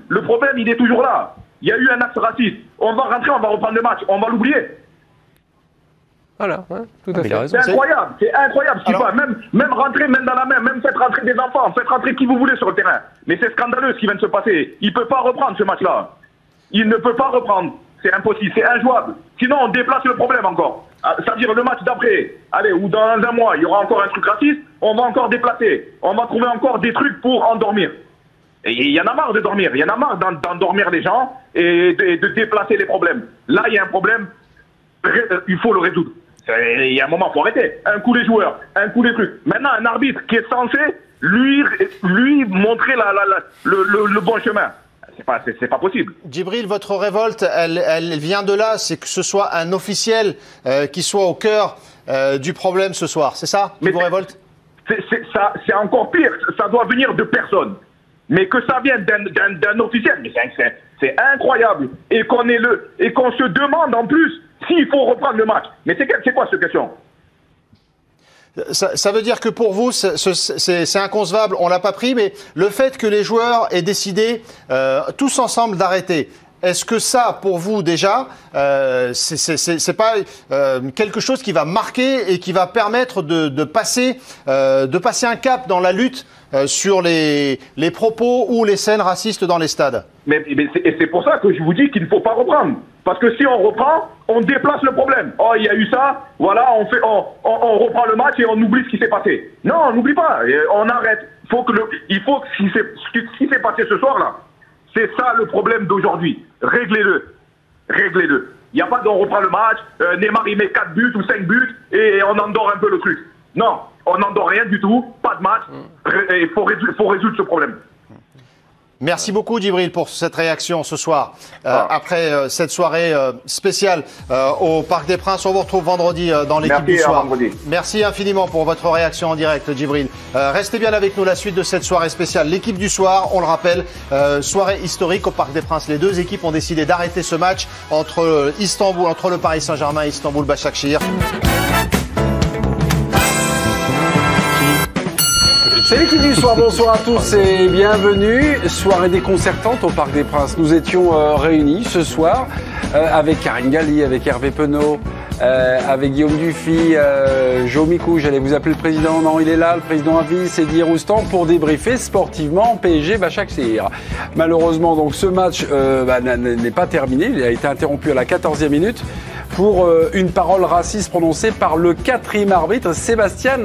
Le problème, il est toujours là. Il y a eu un acte raciste. On va rentrer, on va reprendre le match. On va l'oublier. Voilà, ouais, tout à fait. C'est incroyable, c'est incroyable. Même rentrer main dans la main, même faites rentrer des enfants, faites rentrer qui vous voulez sur le terrain. Mais c'est scandaleux ce qui vient de se passer. Il ne peut pas reprendre ce match-là. Il ne peut pas reprendre. C'est impossible, c'est injouable. Sinon, on déplace le problème encore. C'est-à-dire le match d'après, allez, ou dans un mois, il y aura encore un truc raciste, on va encore déplacer. On va trouver encore des trucs pour endormir. Et il y en a marre de dormir. Il y en a marre d'endormir les gens et de déplacer les problèmes. Là, il y a un problème, il faut le résoudre. Il y a un moment, il faut arrêter. Un coup les joueurs, un coup les trucs. Maintenant, un arbitre qui est censé lui montrer le bon chemin. C'est pas possible. Djibril, votre révolte, elle vient de là. C'est que ce soit un officiel qui soit au cœur du problème ce soir. C'est ça qui vous révolte? C'est encore pire. Ça doit venir de personne. Mais que ça vienne d'un officiel, mais c'est incroyable. Et qu'on se demande en plus s'il faut reprendre le match. Mais c'est quoi cette question? Ça veut dire que pour vous, c'est inconcevable, on l'a pas pris, mais le fait que les joueurs aient décidé tous ensemble d'arrêter, est-ce que ça, pour vous déjà, c'est pas quelque chose qui va marquer et qui va permettre de passer un cap dans la lutte sur les propos ou les scènes racistes dans les stades? Mais c'est pour ça que je vous dis qu'il ne faut pas reprendre. Parce que si on reprend, on déplace le problème. Oh, il y a eu ça, voilà, on reprend le match et on oublie ce qui s'est passé. Non, on n'oublie pas, on arrête. Il faut que ce qui s'est passé ce soir-là, c'est ça le problème d'aujourd'hui. Réglez-le. Réglez-le. Il n'y a pas d'on reprend le match, Neymar il met 4 buts ou 5 buts et on endort un peu le truc. Non, on n'endort rien du tout, pas de match, il faut résoudre ce problème. Merci beaucoup Djibril pour cette réaction ce soir. Après cette soirée spéciale au Parc des Princes, on vous retrouve vendredi dans l'équipe du soir. Merci infiniment pour votre réaction en direct Djibril. Restez bien avec nous, la suite de cette soirée spéciale. L'équipe du soir, on le rappelle, soirée historique au Parc des Princes. Les deux équipes ont décidé d'arrêter ce match entre le Paris Saint-Germain et Istanbul Başakşehir. C'est l'équipe du soir, bonsoir à tous et bienvenue. Soirée déconcertante au Parc des Princes. Nous étions réunis ce soir avec Karine Galli, avec Hervé Penaud, avec Guillaume Dufy, Jo Mikou, j'allais vous appeler le président, non il est là, le président Avis, Eddie Roustan, pour débriefer sportivement PSG Başakşehir. Malheureusement donc ce match n'est pas terminé, il a été interrompu à la 14e minute pour une parole raciste prononcée par le 4e arbitre, Sébastien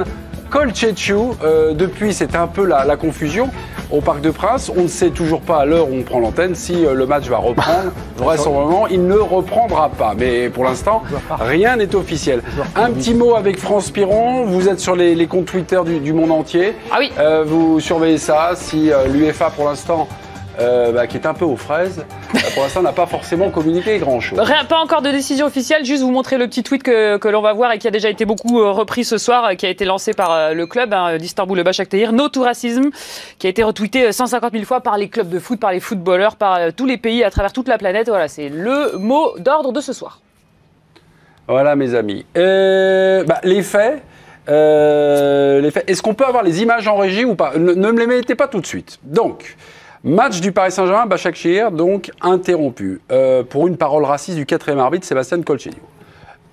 Kolchetchu. Depuis, c'est un peu la confusion au Parc des Princes. On ne sait toujours pas à l'heure où on prend l'antenne si le match va reprendre. Vraisemblablement, il ne reprendra pas. Mais pour l'instant, rien n'est officiel. Un petit mot avec France Piron. Vous êtes sur les comptes Twitter du monde entier. Ah oui. Vous surveillez ça. Si l'UEFA, pour l'instant, qui est un peu aux fraises, pour l'instant n'a pas forcément communiqué grand-chose. Pas encore de décision officielle, juste vous montrer le petit tweet que l'on va voir et qui a déjà été beaucoup repris ce soir, qui a été lancé par le club d'Istanbul Başakşehir, No to Racism, qui a été retweeté 150 000 fois par les clubs de foot, par les footballeurs, par tous les pays à travers toute la planète. Voilà, c'est le mot d'ordre de ce soir. Voilà mes amis. Les faits... Est-ce qu'on peut avoir les images en régie ou pas? Ne me les mettez pas tout de suite. Donc... Match du Paris Saint-Germain, Başakşehir, donc interrompu pour une parole raciste du 4e arbitre, Sébastien Kolchetchu.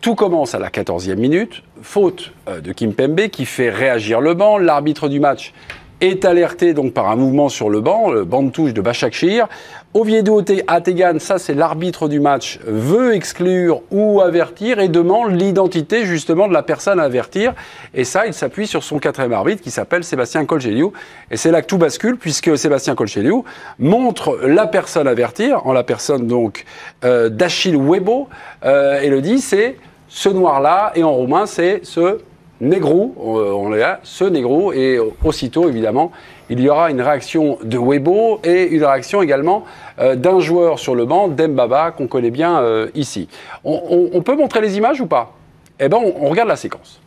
Tout commence à la 14e minute, faute de Kimpembe qui fait réagir le banc. L'arbitre du match est alerté donc par un mouvement sur le banc de touche de Başakşehir. Oviedo Ategan, ça c'est l'arbitre du match, veut exclure ou avertir et demande l'identité justement de la personne à avertir. Et ça, il s'appuie sur son 4e arbitre qui s'appelle Sébastien Kolchetchu. Et c'est là que tout bascule puisque Sébastien Kolchetchu montre la personne à avertir, en la personne donc d'Achille Webo, et le dit c'est ce noir-là, et en roumain c'est ce négro, on est là, ce négro, et aussitôt évidemment il y aura une réaction de Webo et une réaction également d'un joueur sur le banc, Dembaba, qu'on connaît bien ici. On peut montrer les images ou pas? Eh bien, on regarde la séquence.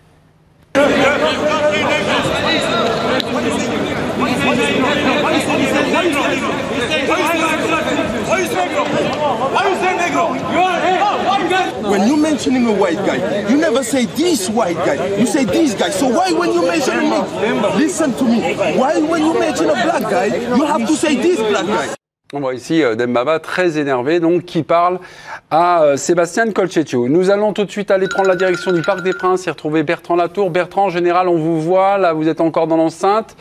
When you mentioning a white guy, you never say this white guy. You say these guys. So why when you mention me, listen to me. Why when you mention a black guy, you have to say this black guy? On voit ici Dembaba très énervé, donc qui parle à Sébastien Colcecchio. Nous allons tout de suite aller prendre la direction du Parc des Princes et retrouver Bertrand Latour. Bertrand, en général, on vous voit, là vous êtes encore dans l'enceinte,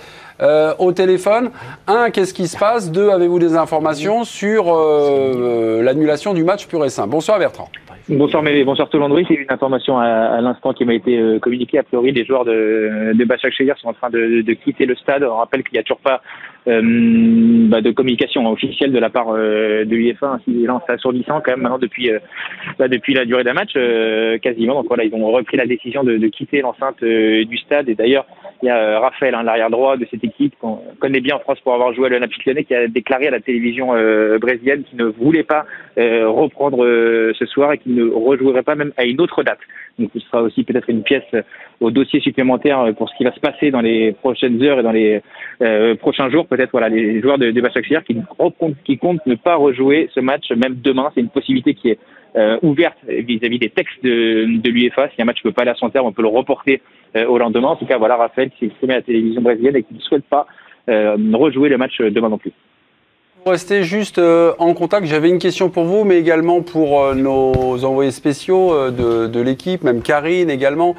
au téléphone. 1, qu'est-ce qui se passe? 2, avez-vous des informations sur l'annulation du match pur et simple? Bonsoir Bertrand. Bonsoir Mévé, bonsoir tout le monde. Oui, c'est une information à l'instant qui m'a été communiquée. A priori, les joueurs de Başakşehir sont en train de quitter le stade. On rappelle qu'il n'y a toujours pas de communication officielle de la part de l'UEFA. Ainsi, là, c'est assourdissant quand même maintenant depuis la durée d'un match quasiment. Donc voilà, ils ont repris la décision de quitter l'enceinte du stade. Et d'ailleurs, il y a Raphaël, l'arrière droit de cette équipe qu'on connaît bien en France pour avoir joué à l'Olympique Lyonnais, qui a déclaré à la télévision brésilienne qu'il ne voulait pas reprendre ce soir et qu'il ne rejouerait pas même à une autre date. Donc ce sera aussi peut-être une pièce au dossier supplémentaire pour ce qui va se passer dans les prochaines heures et dans les prochains jours. Peut-être voilà, les joueurs de Başakşehir qui comptent ne pas rejouer ce match même demain. C'est une possibilité qui est ouverte vis-à-vis des textes de l'UEFA. Si un match ne peut pas aller à son terme, on peut le reporter au lendemain. En tout cas, voilà, Raphaël qui s'est exprimé à la télévision brésilienne et qui ne souhaite pas rejouer le match demain non plus. Restez juste en contact. J'avais une question pour vous, mais également pour nos envoyés spéciaux de l'équipe, même Karine également.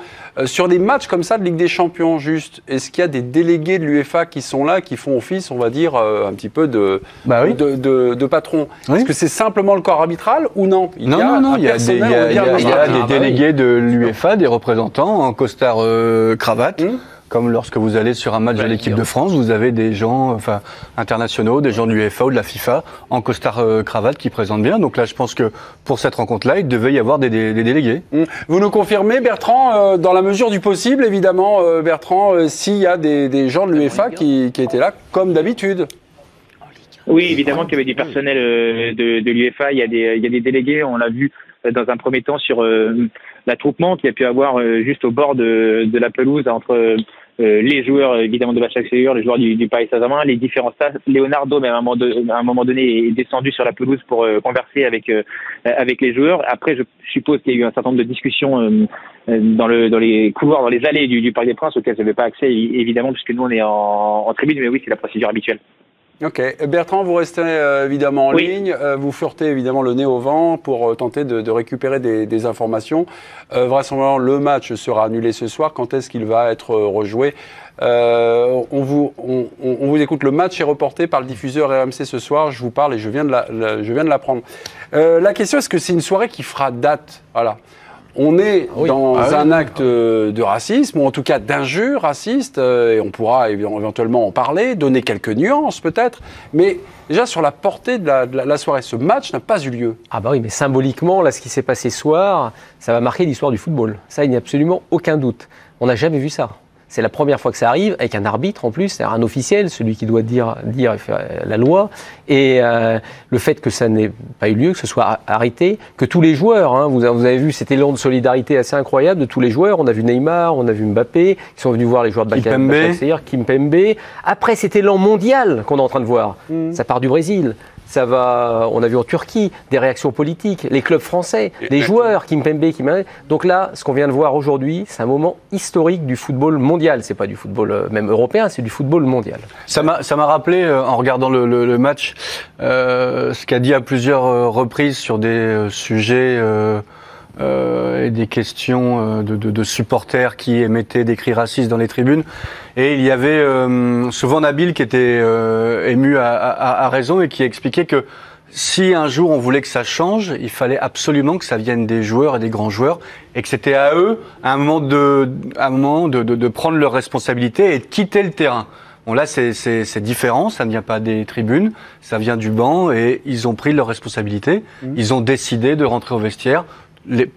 Sur des matchs comme ça de Ligue des Champions, juste, est-ce qu'il y a des délégués de l'UEFA qui sont là, qui font office, on va dire, un petit peu de patron? Oui. Est-ce que c'est simplement le corps arbitral ou non? Non, il y a des délégués de l'UEFA, des représentants en costard cravate. Comme lorsque vous allez sur un match de l'équipe de France, vous avez des gens internationaux, des gens de l'UEFA ou de la FIFA en costard cravate qui présentent bien. Donc là, je pense que pour cette rencontre-là, il devait y avoir des délégués. Vous nous confirmez, Bertrand, dans la mesure du possible, évidemment, Bertrand, s'il y a des gens de l'UEFA qui étaient là, comme d'habitude? Oui, évidemment qu'il y avait du personnel de l'UEFA, il y a des délégués, on l'a vu dans un premier temps sur l'attroupement qu'il y a pu avoir juste au bord de la pelouse entre les joueurs évidemment de Başakşehir, les joueurs du Paris Saint-Germain, les différents staffs. Leonardo, mais à un moment donné, est descendu sur la pelouse pour converser avec les joueurs. Après, je suppose qu'il y a eu un certain nombre de discussions dans les couloirs, dans les allées du Parc des Princes, auxquelles je n'avais pas accès évidemment, puisque nous on est en tribune, mais oui, c'est la procédure habituelle. Ok. Bertrand, vous restez évidemment en ligne. Vous flirtez évidemment le nez au vent pour tenter de récupérer des informations. Vraisemblablement, le match sera annulé ce soir. Quand est-ce qu'il va être rejoué? On vous écoute. Le match est reporté par le diffuseur RMC ce soir. Je vous parle et je viens de l'apprendre. La question, est-ce que c'est une soirée qui fera date? Voilà. On est dans un acte de racisme, ou en tout cas d'injure raciste, et on pourra éventuellement en parler, donner quelques nuances peut-être, mais déjà sur la portée de la soirée, ce match n'a pas eu lieu. Ah bah oui, mais symboliquement, là, ce qui s'est passé ce soir, ça va marquer l'histoire du football. Ça, il n'y a absolument aucun doute. On n'a jamais vu ça. C'est la première fois que ça arrive, avec un arbitre en plus, c'est-à-dire un officiel, celui qui doit dire et faire la loi. Et le fait que ça n'ait pas eu lieu, que ce soit arrêté, que tous les joueurs, vous avez vu cet élan de solidarité assez incroyable de tous les joueurs. On a vu Neymar, on a vu Mbappé, qui sont venus voir les joueurs de Başakşehir, Kimpembe. Après, cet élan mondial qu'on est en train de voir, ça part du Brésil. Ça va, on a vu en Turquie des réactions politiques, les clubs français, les joueurs, Kimpembe, donc là, ce qu'on vient de voir aujourd'hui, c'est un moment historique du football mondial. C'est pas du football même européen, c'est du football mondial. Ça m'a rappelé, en regardant le match, ce qu'a dit à plusieurs reprises sur des sujets et des questions de supporters qui émettaient des cris racistes dans les tribunes. Et il y avait souvent Nabil qui était ému à raison et qui expliquait que si un jour on voulait que ça change, il fallait absolument que ça vienne des joueurs et des grands joueurs et que c'était à eux, à un moment de prendre leurs responsabilités et de quitter le terrain. Bon là c'est différent, ça ne vient pas des tribunes, ça vient du banc et ils ont pris leurs responsabilités. Ils ont décidé de rentrer au vestiaire.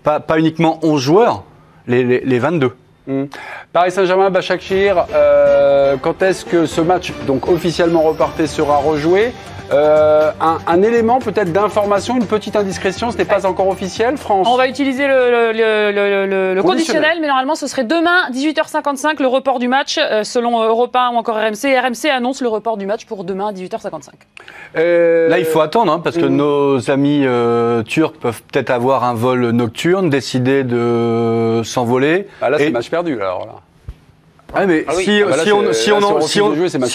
Pas uniquement 11 joueurs, les 22. Paris Saint-Germain, Başakşehir, quand est-ce que ce match, donc officiellement reporté, sera rejoué? Un élément peut-être d'information, une petite indiscrétion, ce n'est pas encore officiel, France? On va utiliser le conditionnel, mais normalement ce serait demain, 18h55, le report du match, selon Europe 1 ou encore RMC. RMC annonce le report du match pour demain, 18h55. Là, il faut attendre, parce que nos amis turcs peuvent peut-être avoir un vol nocturne, décider de s'envoler. Ah là, c'est match perdu, alors là. Ah, mais si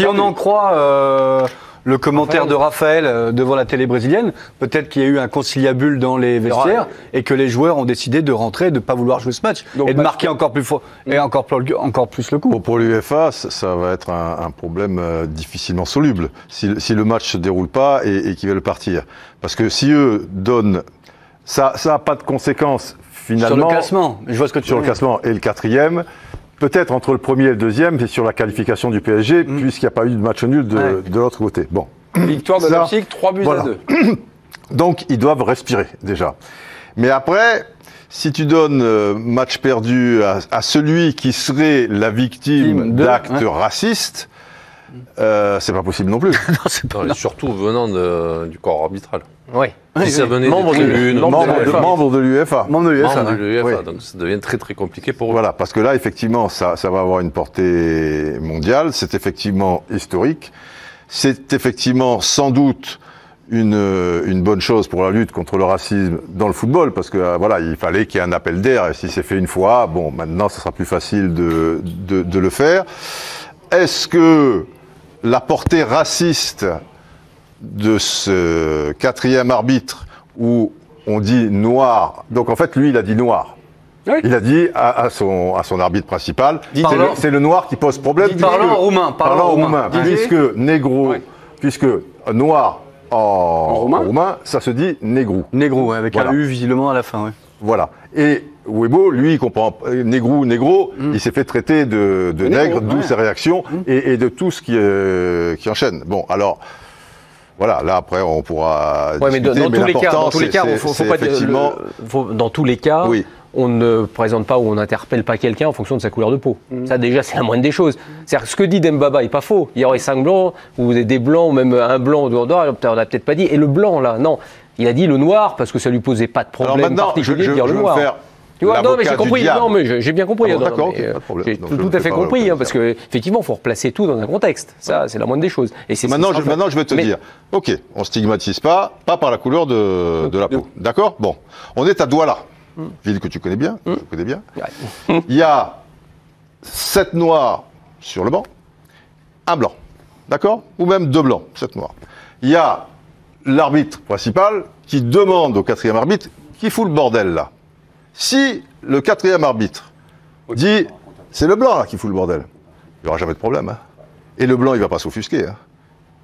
on en croit le commentaire de Raphaël devant la télé brésilienne. Peut-être qu'il y a eu un conciliabule dans les vestiaires et que les joueurs ont décidé de rentrer, de ne pas vouloir jouer ce match et de marquer encore plus fort et encore plus le coup. Bon, pour l'UEFA, ça va être un problème difficilement soluble si le match se déroule pas et qu'ils veulent partir. Parce que si eux donnent, ça n'a pas de conséquences finalement. Sur le classement, je vois ce que tu sur le classement et le 4e. Peut-être entre le premier et le deuxième, c'est sur la qualification du PSG, puisqu'il n'y a pas eu de match nul de l'autre côté. Bon. Victoire de Leipzig, 3-2. Donc, ils doivent respirer, déjà. Mais après, si tu donnes match perdu à celui qui serait la victime d'actes racistes, c'est pas possible non plus. Non, c'est pas vrai. Surtout venant du corps arbitral. Oui. Si ça venait membre de l'UEFA. Membre de l'UEFA. Donc ça devient très très compliqué pour eux. Voilà, parce que là, effectivement, ça va avoir une portée mondiale. C'est effectivement historique. C'est effectivement sans doute une bonne chose pour la lutte contre le racisme dans le football, parce que voilà, il fallait qu'il y ait un appel d'air. Et si c'est fait une fois, bon, maintenant, ça sera plus facile de le faire. Est-ce que la portée raciste de ce 4e arbitre où on dit noir, donc en fait lui il a dit noir. Oui. Il a dit à son arbitre principal, c'est le noir qui pose problème. Parlant en roumain. Puisque négro, puisque noir en roumain, ça se dit négrou. Négrou, avec un U visiblement à la fin. Voilà. Et Weibo, lui, il comprend négro, il s'est fait traiter de nègre, d'où ses réactions et de tout ce qui enchaîne. Bon, alors, voilà, là après on pourra discuter, mais dans tous les cas, faut pas effectivement... dans tous les cas, on ne présente pas ou on n'interpelle pas quelqu'un en fonction de sa couleur de peau. Ça déjà, c'est la moindre des choses. C'est-à-dire, ce que dit Dembaba n'est pas faux. Il y aurait 5 blancs, ou des blancs, ou même un blanc, on n'a peut-être pas dit. Et le blanc, là, non. Il a dit le noir parce que ça lui posait pas de problème particulier de dire le noir. Tu vois, non, mais j'ai compris. Non, mais j'ai bien compris. J'ai tout à fait compris, parce que effectivement, il faut replacer tout dans un contexte. Ça, c'est la moindre des choses. Et maintenant, je vais te dire. Ok, on stigmatise pas par la couleur de la peau. D'accord. Bon, on est à Douala, ville que tu connais bien. Je connais bien. Il y a 7 noirs sur le banc, un blanc, d'accord, ou même 2 blancs, 7 noirs. Il y a l'arbitre principal qui demande au 4e arbitre qui fout le bordel là. Si le 4e arbitre dit c'est le blanc là qui fout le bordel, il n'y aura jamais de problème. Hein. Et le blanc, il ne va pas s'offusquer. Hein.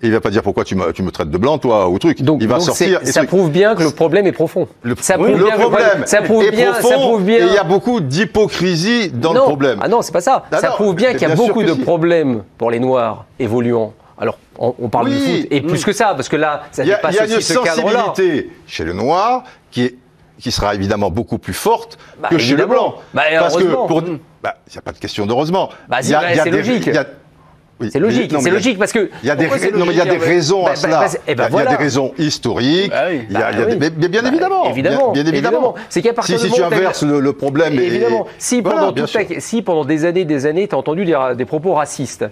Et il ne va pas dire pourquoi tu me traites de blanc, toi, ou truc. Donc, il va sortir. Ça prouve bien que le problème est profond. Le problème est profond. Et il y a beaucoup d'hypocrisie dans le problème. Ah non, c'est pas ça. Ça prouve bien qu'il y a beaucoup de problèmes pour les Noirs évoluant. Alors, on parle du foot. Et plus que ça, parce que là, ça dépasse aussi ce cadre-là. Il y a une sensibilité chez le Noir qui sera évidemment beaucoup plus forte que chez le blanc. Parce que il n'y a pas de question d'heureusement. C'est logique. C'est logique, c'est logique parce que il y a des raisons à cela. Il y a des raisons historiques. Mais bien évidemment. C'est qu'à partir si tu inverses le problème. Évidemment. Si pendant des années, tu as entendu des propos racistes,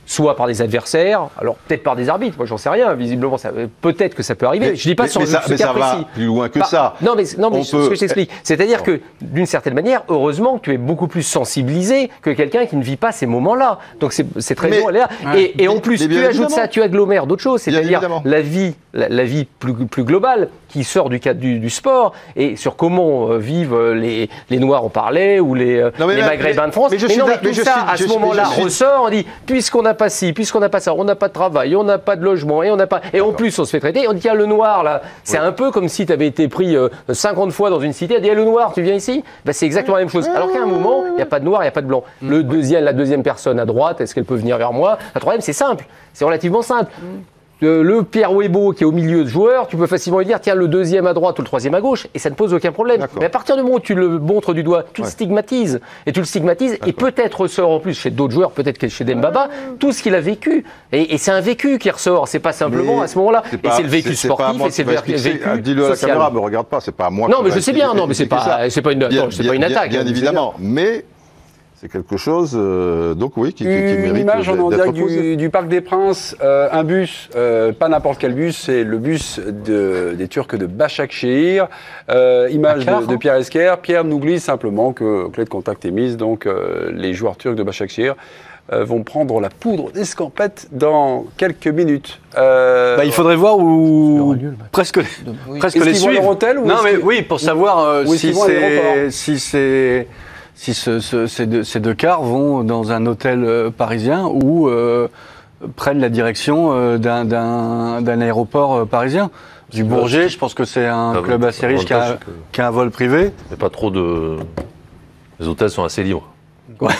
soit par des adversaires, alors peut-être par des arbitres, moi j'en sais rien, visiblement peut-être que ça peut arriver. Je dis pas sur ce cas précis. Ça va plus loin que ça. Non mais ce que je t'explique, c'est-à-dire que d'une certaine manière, heureusement que tu es beaucoup plus sensibilisé que quelqu'un qui ne vit pas ces moments-là. Donc cette raison elle est là. Et en plus, tu ajoutes ça, tu agglomères d'autres choses, c'est-à-dire la vie plus globale qui sort du cadre du sport et sur comment vivent les Noirs, on parlait, ou les Maghrébins de France. Mais tout ça, à ce moment-là, ressort, on dit, puisqu'on n'a pas ci, puisqu'on n'a pas ça, on n'a pas de travail, on n'a pas de logement, et en plus on se fait traiter, on dit, tiens, le Noir, là, c'est un peu comme si tu avais été pris 50 fois dans une cité, on dit, le Noir, tu viens ici, c'est exactement la même chose. Alors qu'à un moment, il n'y a pas de Noir, il n'y a pas de Blanc. La deuxième personne à droite, est-ce qu'elle peut venir vers moi? La troisième, c'est simple, c'est relativement simple. Le Pierre Weibo qui est au milieu de joueurs, tu peux facilement lui dire, tiens, le deuxième à droite ou le troisième à gauche, et ça ne pose aucun problème. Mais à partir du moment où tu le montres du doigt, tu le stigmatises. Et peut-être ressort en plus chez d'autres joueurs, peut-être que chez Dembaba, tout ce qu'il a vécu. Et c'est un vécu qui ressort, c'est pas simplement à ce moment-là. Et c'est le vécu sportif, et c'est le vécu social. Dis-le à la caméra, me regarde pas, c'est pas à moi. Non, mais je sais bien, non, mais c'est pas une attaque. Bien évidemment, mais... C'est quelque chose, qui mérite une image en direct du Parc des Princes, un bus, pas n'importe quel bus, c'est le bus des Turcs de Başakşehir. Image de Pierre Esquer. Pierre n'oublie simplement que clé de contact est mise, donc les joueurs turcs de Başakşehir vont prendre la poudre d'escampette dans quelques minutes. Il faudrait voir où presque les suivre. Vont à leur hôtel ou non, mais oui, pour savoir si ces deux cars vont dans un hôtel parisien ou prennent la direction d'un aéroport parisien. Du Bourget, je pense que c'est un club assez riche qui a un vol privé. Il n'y a pas trop de... Les hôtels sont assez libres. Ouais,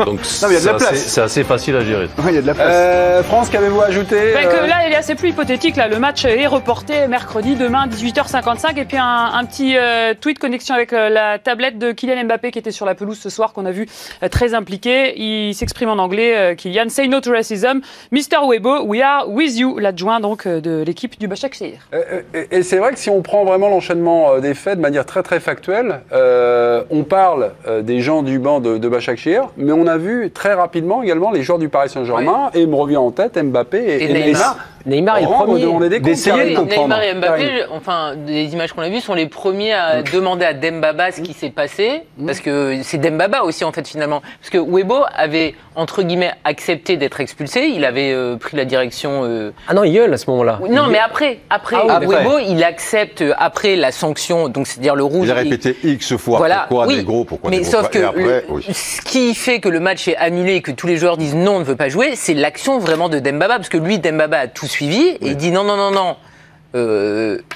donc c'est assez facile à gérer. Il y a de la place. France, qu'avez-vous ajouté Là, Elia, c'est plus hypothétique. Là, le match est reporté mercredi, demain, 18h55. Et puis un petit tweet connexion avec la tablette de Kylian Mbappé qui était sur la pelouse ce soir, qu'on a vu très impliqué. Il s'exprime en anglais, Kylian. Say no to racism. Mr. Weibo, we are with you. L'adjoint donc de l'équipe du Başakşehir. Et c'est vrai que si on prend vraiment l'enchaînement des faits de manière très très factuelle, on parle des gens du banc de Başakşehir, mais on a vu très rapidement également les joueurs du Paris Saint-Germain, et il me revient en tête Mbappé et Neymar. Neymar est le premier d'essayer de comprendre. Neymar et Mbappé, enfin, les images qu'on a vues sont les premiers à demander à Dembaba ce qui s'est passé, parce que c'est Dembaba aussi en fait finalement, parce que Weibo avait entre guillemets accepté d'être expulsé, il avait pris la direction. Ah non, il gueule à ce moment-là. Non, mais après, Weibo, il accepte après la sanction, donc c'est-à-dire le rouge. Il a répété X fois pourquoi des gros, pourquoi des gros. Mais sauf que ce qui fait que le match est annulé et que tous les joueurs disent non, on ne veut pas jouer, c'est l'action vraiment de Dembaba, parce que lui, Dembaba a tout suivi et il dit non.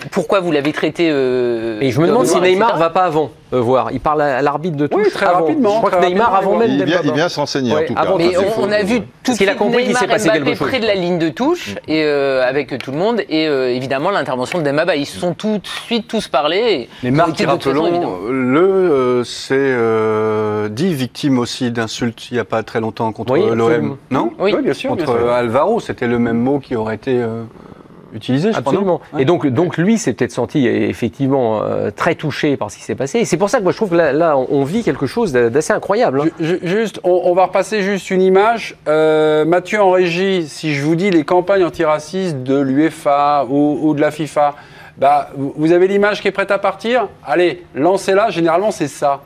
Pourquoi vous l'avez traité Et je me demande si Neymar va pas avant voir. Il parle à l'arbitre de touche. Oui, très rapidement. Je crois que Neymar avant même Dembaba. Il vient se renseigner en tout cas. Mais on a vu tout de suite Neymar et Mbappé près de la ligne de touche et avec tout le monde et évidemment l'intervention de Dembaba. Ils se sont tout de suite tous parlé. Neymar qui, rappelons-le, c'est dit victime aussi d'insultes il n'y a pas très longtemps contre l'OM. Non ? Oui, bien sûr. Contre Alvaro, c'était le même mot qui aurait été utilisé, je Absolument. Crois, et donc lui s'est peut-être senti effectivement très touché par ce qui s'est passé. Et c'est pour ça que moi je trouve que là on vit quelque chose d'assez incroyable. Juste, on va repasser juste une image. Mathieu en régie, si je vous dis les campagnes antiracistes de l'UEFA ou de la FIFA, vous avez l'image qui est prête à partir. Allez, lancez-la. Généralement c'est ça.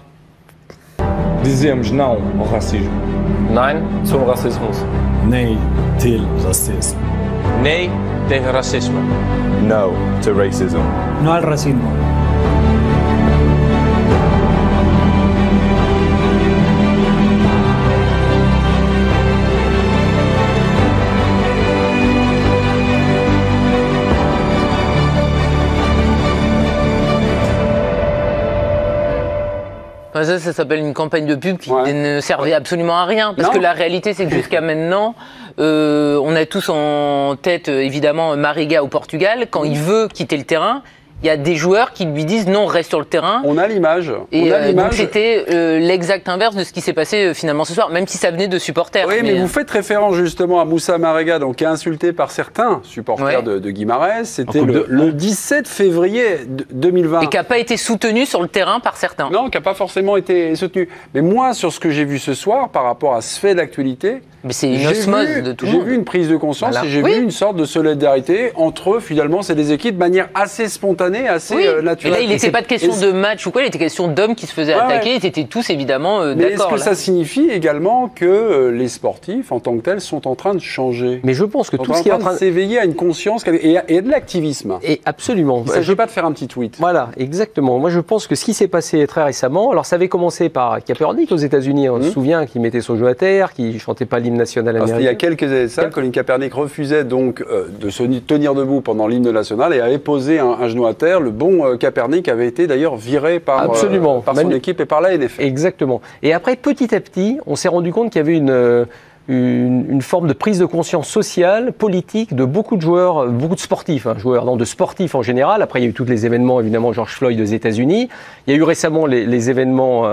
Dizemos não ao racismo. Nein zum Rassismus. Nei til racismo. Nee tegen racisme. No to racism. No al racismo. Ça s'appelle une campagne de pub qui ne servait absolument à rien. Parce que la réalité, c'est que jusqu'à maintenant, on a tous en tête, évidemment, Mariga au Portugal. Quand il veut quitter le terrain, il y a des joueurs qui lui disent non, reste sur le terrain. On a l'image. Et donc c'était l'exact inverse de ce qui s'est passé finalement ce soir, même si ça venait de supporters. Oui, mais vous faites référence justement à Moussa Mariga, donc qui est insulté par certains supporters de Guimarães. C'était le 17 février 2020. Et qui n'a pas été soutenu sur le terrain par certains. Non, qui n'a pas forcément été soutenu. Mais moi, sur ce que j'ai vu ce soir, par rapport à ce fait d'actualité, mais c'est une osmose de tout le monde. J'ai vu une prise de conscience et j'ai vu une sorte de solidarité entre eux. Finalement, c'est des équipes de manière assez spontanée, assez naturelle. Et là, il n'était pas de question de match ou quoi, il était question d'hommes qui se faisaient attaquer. Ils étaient tous évidemment d'accord. Mais est-ce que ça signifie également que les sportifs, en tant que tels, sont en train de changer ? Mais je pense que tout ce qui est en train de s'éveiller à une conscience et de l'activisme. Et absolument. Il ne s'agit pas de faire un petit tweet. Voilà, exactement. Moi, je pense que ce qui s'est passé très récemment, alors ça avait commencé par Kaepernick aux États-Unis. On se souvient qu'il mettait son genou à terre, qu'il chantait pas l'hymne national américain. Il y a quelques années de ça, Colin Kaepernick refusait donc de se tenir debout pendant l'hymne national et avait posé un genou à terre. Le bon Kaepernick avait été d'ailleurs viré par son équipe et par la NFL. Exactement. Et après, petit à petit, on s'est rendu compte qu'il y avait une forme de prise de conscience sociale, politique de beaucoup de joueurs, beaucoup de sportifs, de sportifs en général. Après, il y a eu tous les événements, évidemment, George Floyd aux États-Unis. Il y a eu récemment les événements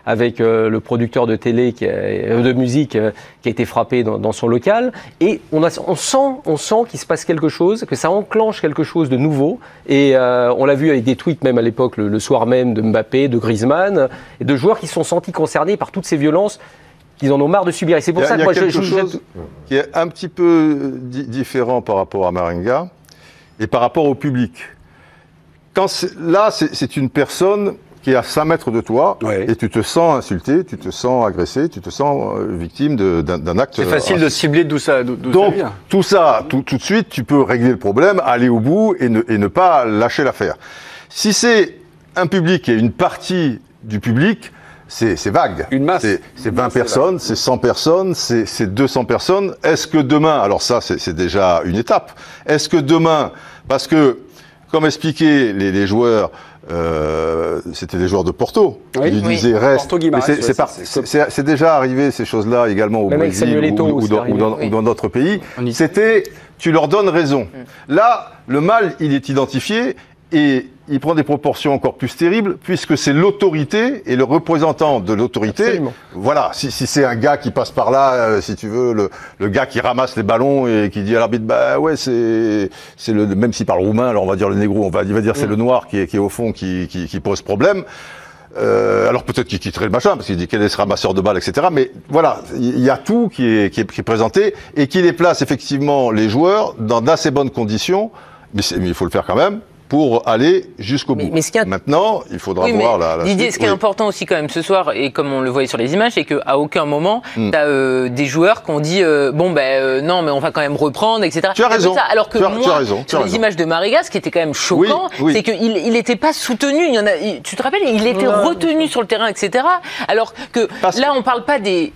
avec le producteur de télé, de musique, qui a été frappé dans son local. Et on sent qu'il se passe quelque chose, que ça enclenche quelque chose de nouveau. Et on l'a vu avec des tweets, même à l'époque, le soir même, de Mbappé, de Griezmann, et de joueurs qui se sont sentis concernés par toutes ces violences. Ils en ont marre de subir. Et c'est pour ça que moi, quelque chose qui est un petit peu différent par rapport à Mariga et par rapport au public. Là, c'est une personne qui est à 5 mètres de toi, et tu te sens insulté, tu te sens agressé, tu te sens victime d'un acte. C'est facile de cibler d'où ça vient. Donc, tout ça, tout de suite, tu peux régler le problème, aller au bout et ne pas lâcher l'affaire. Si c'est un public et une partie du public, c'est vague. Une masse. C'est 20 personnes, c'est 100 personnes, c'est 200 personnes. Est-ce que demain, alors ça, c'est déjà une étape. Est-ce que demain, parce que, comme expliquaient les joueurs, c'était des joueurs de Porto. Ils disaient reste. C'est déjà arrivé ces choses-là également au Brésil ou dans d'autres pays. C'était, tu leur donnes raison. Là, le mal, il est identifié et il prend des proportions encore plus terribles puisque c'est l'autorité et le représentant de l'autorité. Absolument. Voilà, si c'est un gars qui passe par là, si tu veux, le gars qui ramasse les ballons et qui dit à l'arbitre, bah ouais, c'est le, même s'il parle roumain, alors on va dire le négro, il va dire c'est le noir qui est au fond qui pose problème. Alors peut-être qu'il quitterait le machin parce qu'il dit quel est ce ramasseur de balles, etc. Mais voilà, il y a tout qui est présenté et qui les place effectivement les joueurs dans d'assez bonnes conditions, mais il faut le faire quand même, pour aller jusqu'au bout. Maintenant, il faudra voir la Didier, ce qui est important aussi quand même ce soir, et comme on le voyait sur les images, c'est qu'à aucun moment, tu as des joueurs qui ont dit non, mais on va quand même reprendre, etc. Tu as raison. Ça. Alors que sur les images de Mariga, ce qui était quand même choquant, c'est qu'il n'était pas soutenu. Tu te rappelles, il était retenu sur le terrain, etc. Alors que là, on ne parle pas des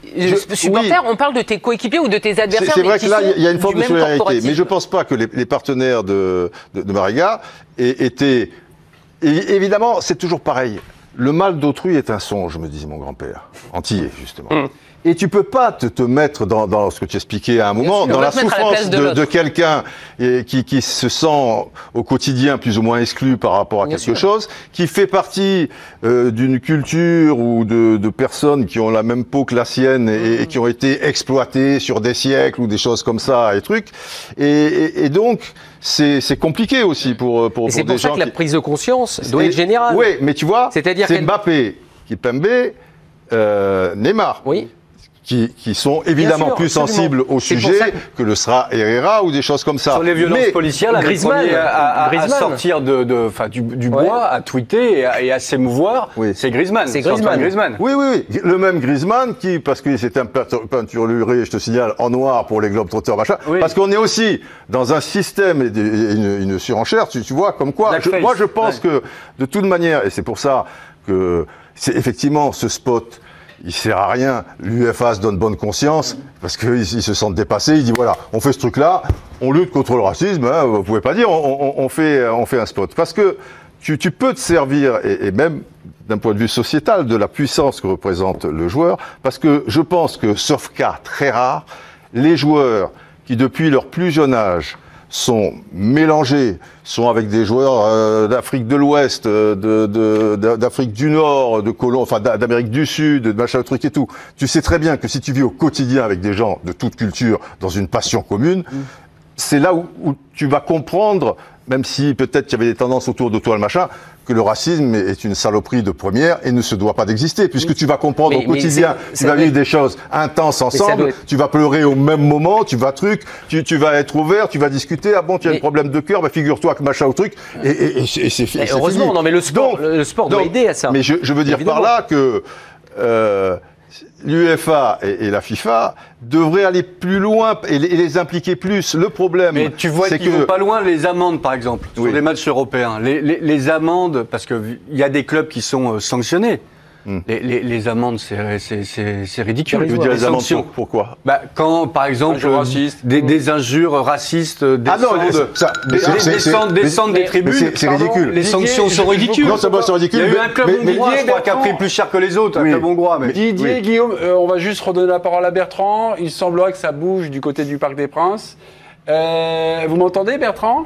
supporters, on parle de tes coéquipiers ou de tes adversaires. C'est vrai que là, il y a une forme de solidarité. Mais je ne pense pas que les partenaires de Mariga était évidemment, c'est toujours pareil. Le mal d'autrui est un songe, me disait mon grand-père, antillais justement. Et tu peux pas te mettre dans ce que tu expliquais à un moment, dans la souffrance de quelqu'un qui se sent au quotidien plus ou moins exclu par rapport à quelque chose, qui fait partie d'une culture ou de personnes qui ont la même peau que la sienne et qui ont été exploitées sur des siècles ou des choses comme ça et trucs. Et donc, c'est compliqué aussi pour des gens. C'est pour ça que la prise de conscience doit être générale. Oui, mais tu vois, c'est Mbappé, Kimpembe, Neymar. Oui. Qui sont évidemment plus sensibles au sujet que le sera Herrera ou des choses comme ça. Sur les violences policières, la Griezmann à sortir du bois, à tweeter et à s'émouvoir, c'est Griezmann. C'est Griezmann. Oui. Le même Griezmann qui, parce qu'il s'était peinturluré, je te signale, en noir pour les Globetrotters, machin. Oui. Parce qu'on est aussi dans un système et une surenchère, tu vois, comme quoi. Moi, je pense que, de toute manière, et c'est pour ça que c'est effectivement ce spot, il sert à rien. L'UEFA se donne bonne conscience parce qu'ils se sentent dépassés. Il dit voilà, on fait ce truc-là, on lutte contre le racisme. Hein, vous pouvez pas dire on fait un spot parce que tu peux te servir et même d'un point de vue sociétal de la puissance que représente le joueur parce que je pense que sauf cas très rare, les joueurs qui depuis leur plus jeune âge sont mélangés, sont avec des joueurs d'Afrique de l'Ouest, d'Afrique du Nord, d'Amérique du Sud, de machin truc et tout. Tu sais très bien que si tu vis au quotidien avec des gens de toute culture dans une passion commune, c'est là où tu vas comprendre, même si peut-être il y avait des tendances autour de toi le machin, que le racisme est une saloperie de première et ne se doit pas d'exister, puisque tu vas comprendre au quotidien, tu vas vivre des choses intenses ensemble, tu vas pleurer au même moment, tu vas être ouvert, tu vas discuter, ah bon, tu as un problème de cœur, bah figure-toi que machin ou truc, et c'est fini. Heureusement, non mais le sport doit aider à ça. Mais je veux dire par là que l'UEFA et la FIFA devraient aller plus loin et les impliquer plus. Le problème, mais tu vois qu'ils vont pas loin, les amendes par exemple sur les matchs européens. Les amendes, parce que il y a des clubs qui sont sanctionnés. Les amendes, c'est ridicule. Tu veux dire les sanctions, pourquoi? Quand, par exemple, des injures racistes, descendent des tribunes, c'est ridicule. Les sanctions sont ridicules. Non, c'est ridicule. Il y a eu un club hongrois, je crois, qui a pris plus cher que les autres, un club hongrois. Didier, Guillaume, on va juste redonner la parole à Bertrand. Il semblerait que ça bouge du côté du Parc des Princes. Vous m'entendez, Bertrand?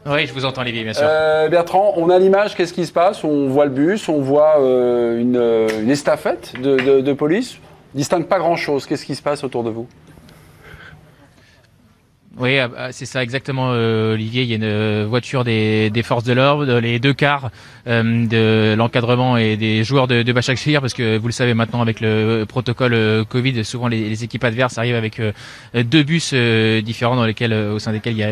Oui, je vous entends, Olivier, bien sûr. Bertrand, on a l'image, qu'est-ce qui se passe? On voit le bus, on voit une estafette de police. On ne distingue pas grand-chose. Qu'est-ce qui se passe autour de vous? Oui, c'est ça exactement, Olivier. Il y a une voiture des forces de l'ordre, les 2 quarts de l'encadrement et des joueurs de Başakşehir, parce que vous le savez maintenant avec le protocole Covid, souvent les équipes adverses arrivent avec 2 bus différents au sein desquels il y a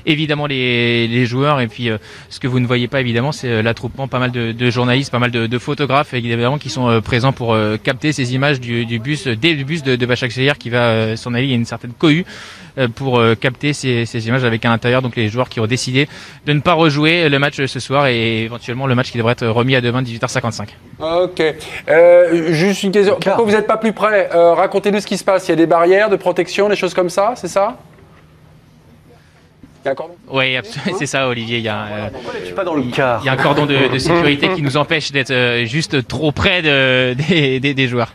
évidemment les joueurs, et puis ce que vous ne voyez pas évidemment, c'est l'attroupement, pas mal de journalistes, pas mal de photographes évidemment qui sont présents pour capter ces images du bus de Başakşehir qui va s'en aller. Il y a une certaine cohue pour capter ces images avec à l'intérieur donc les joueurs qui ont décidé de ne pas rejouer le match ce soir et éventuellement le match qui devrait être remis à demain 18h55. Ok. Juste une question. Pourquoi vous n'êtes pas plus près? Racontez-nous ce qui se passe. Il y a des barrières de protection, des choses comme ça, c'est ça? Il y a un cordon? Oui, c'est ça, Olivier. Il y a un cordon de sécurité qui nous empêche d'être juste trop près des joueurs.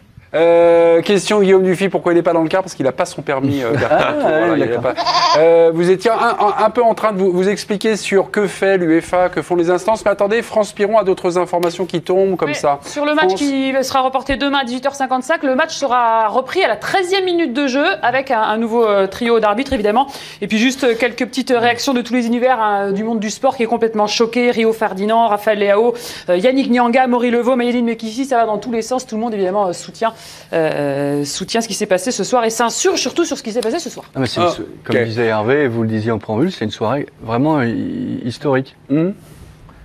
Question Guillaume Dufy, pourquoi il n'est pas dans le car? Parce qu'il n'a pas son permis. Vous étiez un peu en train de vous expliquer sur que fait l'UEFA, que font les instances. Mais attendez, France Piron a d'autres informations qui tombent comme ça. Sur le match qui sera reporté demain à 18h55, le match sera repris à la 13e minute de jeu avec un nouveau trio d'arbitres évidemment. Et puis juste quelques petites réactions de tous les univers du monde du sport qui est complètement choqué. Rio Ferdinand, Raphaël Leao, Yannick Nyanga, Maury Levaux, Mayedine Mekissi, ça va dans tous les sens. Tout le monde évidemment soutient ce qui s'est passé ce soir et s'insurge surtout sur ce qui s'est passé ce soir. Comme disait Hervé, vous le disiez en préambule, c'est une soirée vraiment historique.